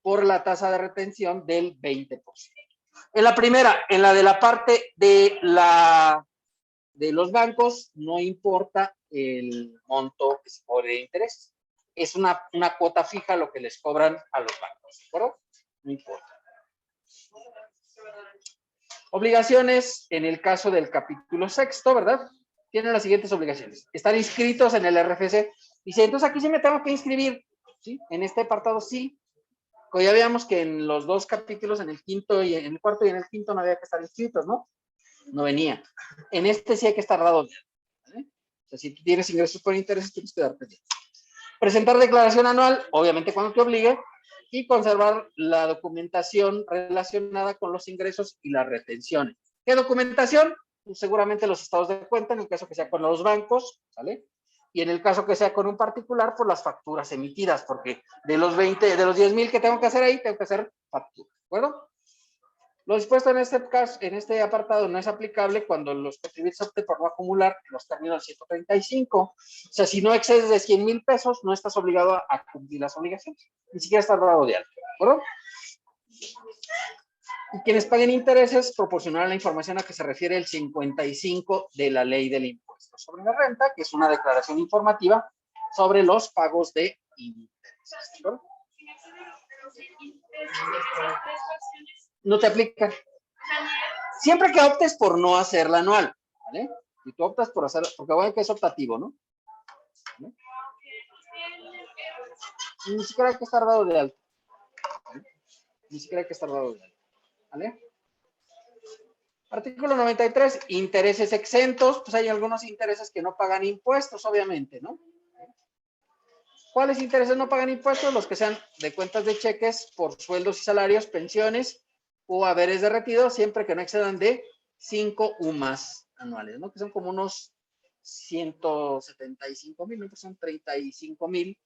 Por la tasa de retención del 20%. En la primera, en la de la parte de los bancos, no importa el monto que se cobre de interés. Es una cuota fija lo que les cobran a los bancos, ¿de acuerdo? No importa. Obligaciones, en el caso del capítulo sexto, ¿verdad? Tienen las siguientes obligaciones. Estar inscritos en el RFC. Dice, entonces aquí sí me tengo que inscribir, ¿sí? En este apartado sí. Como ya veíamos que en los dos capítulos, en el quinto y en el cuarto y en el quinto no había que estar inscritos, ¿no? No venía. En este sí hay que estar dado, ¿vale? O sea, si tú tienes ingresos por intereses, tienes que darte bien. Presentar declaración anual, obviamente cuando te obligue, y conservar la documentación relacionada con los ingresos y las retenciones. ¿Qué documentación? Pues seguramente los estados de cuenta, en el caso que sea con los bancos, ¿vale? Y en el caso que sea con un particular, pues las facturas emitidas, porque de los 10,000 que tengo que hacer ahí, tengo que hacer factura, ¿de acuerdo? Lo dispuesto en este caso, en este apartado, no es aplicable cuando los contribuyentes opten por no acumular en los términos del 135. O sea, si no excedes de 100,000 pesos, no estás obligado a cumplir las obligaciones. Ni siquiera estás dado de alta, ¿de acuerdo? Y quienes paguen intereses proporcionarán la información a que se refiere el 55 de la Ley del Impuesto sobre la Renta, que es una declaración informativa sobre los pagos de intereses. ¿De acuerdo? No te aplican. Siempre que optes por no hacerla anual, ¿vale? Si tú optas por hacerla, porque bueno que es optativo, ¿no? ¿Vale? Ni siquiera hay que estar dado de alta. ¿Vale? Ni siquiera hay que estar dado de alta. ¿Vale? Artículo 93, intereses exentos. Pues hay algunos intereses que no pagan impuestos, obviamente, ¿no? ¿Cuáles intereses no pagan impuestos? Los que sean de cuentas de cheques por sueldos y salarios, pensiones o haberes de retiro, siempre que no excedan de 5 UMAS anuales, ¿no? Que son como unos 175,000, ¿no? Que son 35,000.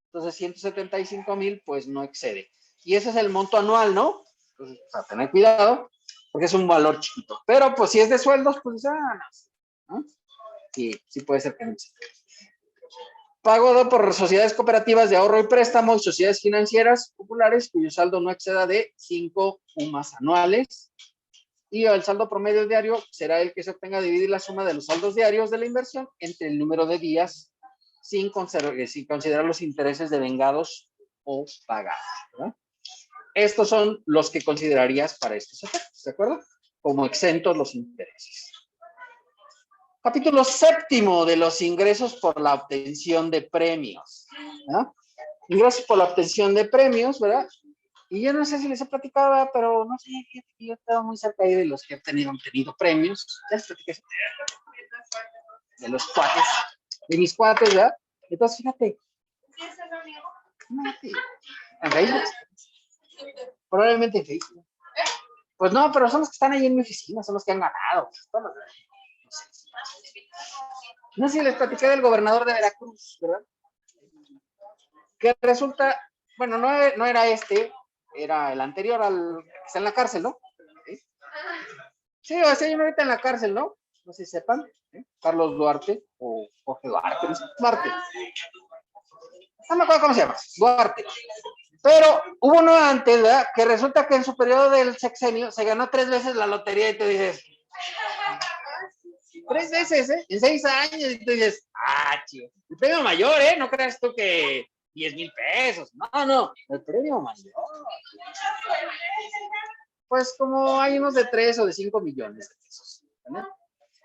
Entonces, 175,000, pues no excede. Y ese es el monto anual, ¿no? Entonces, a tener cuidado, porque es un valor chiquito. Pero, pues, si es de sueldos, pues, ¿no? Sí, sí puede ser que no exceda. Pago por sociedades cooperativas de ahorro y préstamo y sociedades financieras populares cuyo saldo no exceda de 5 UMAS anuales. Y el saldo promedio diario será el que se obtenga a dividir la suma de los saldos diarios de la inversión entre el número de días sin considerar los intereses devengados o pagados, ¿verdad? Estos son los que considerarías para estos efectos, ¿de acuerdo? Como exentos los intereses. Capítulo 7 de los ingresos por la obtención de premios, ¿verdad? Ingresos por la obtención de premios, ¿verdad? Y yo no sé si les he platicado, pero no sé, yo estaba muy cerca ahí de los que han tenido premios. Ya les platiqué de los cuates, de mis cuates, ¿verdad? Entonces, fíjate, en Facebook, probablemente en Facebook. Pues no, pero son los que están ahí en mi oficina, son los que han ganado. No sé si les platicé del gobernador de Veracruz, ¿verdad? Que resulta, bueno, no era este, era el anterior al que está en la cárcel, ¿no? Sí, o sea, hay uno ahorita en la cárcel, ¿no? No sé si sepan, ¿eh? Carlos Duarte o Jorge Duarte, no sé, Duarte. No me acuerdo cómo se llama, Duarte. Pero hubo uno antes, ¿verdad? Que resulta que en su periodo del sexenio se ganó 3 veces la lotería y tú dices, 3 veces, ¿eh? En 6 años y tú dices, chido. El premio mayor, ¿eh? No creas tú que 10,000 pesos. No, el premio mayor. Pues como hay unos de 3 o de 5 millones de pesos, ¿vale?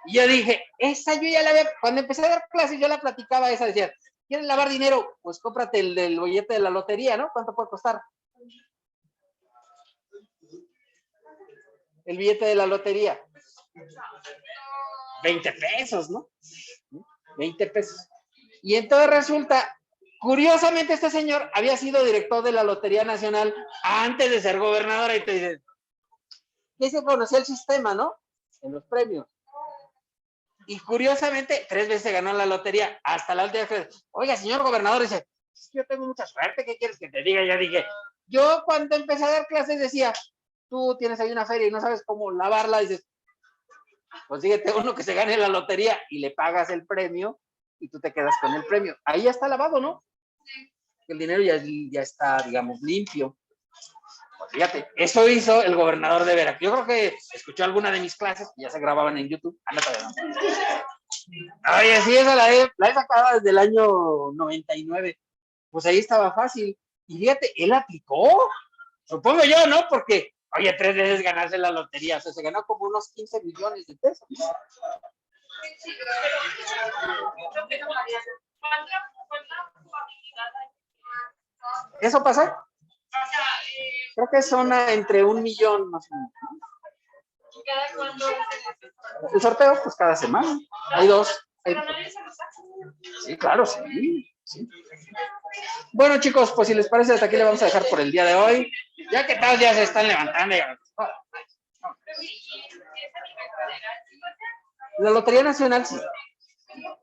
Y yo dije, esa yo ya la había, cuando empecé a dar clases yo la platicaba, esa decía, ¿quieres lavar dinero? Pues cómprate el del bollete de la lotería, ¿no? ¿Cuánto puede costar? El billete de la lotería. 20 pesos, ¿no? 20 pesos. Y entonces resulta, curiosamente este señor había sido director de la Lotería Nacional antes de ser gobernador, y te dices, y se conocía el sistema, ¿no? En los premios. Y curiosamente, 3 veces ganó la lotería, hasta la última vez. Oiga, señor gobernador, dice, yo tengo mucha suerte, ¿qué quieres que te diga? Ya dije, yo cuando empecé a dar clases decía, tú tienes ahí una feria y no sabes cómo lavarla, dices, pues fíjate, uno que se gane la lotería y le pagas el premio y tú te quedas con el premio. Ahí ya está lavado, ¿no? Sí. El dinero ya está, digamos, limpio. Pues fíjate, eso hizo el gobernador de Veracruz. Yo creo que escuchó alguna de mis clases que ya se grababan en YouTube. Oye, sí, esa la he sacado desde el año 99. Pues ahí estaba fácil. Y fíjate, él aplicó. Supongo yo, ¿no? Porque, oye, 3 veces ganarse la lotería. O sea, se ganó como unos 15 millones de pesos. ¿Eso pasa? Creo que son entre 1 millón más o menos. ¿Cada cuándo? El sorteo, pues cada semana. Hay 2. Sí, claro, sí. Bueno, chicos, pues si les parece, hasta aquí le vamos a dejar por el día de hoy. Ya que todos ya se están levantando. La Lotería Nacional, sí.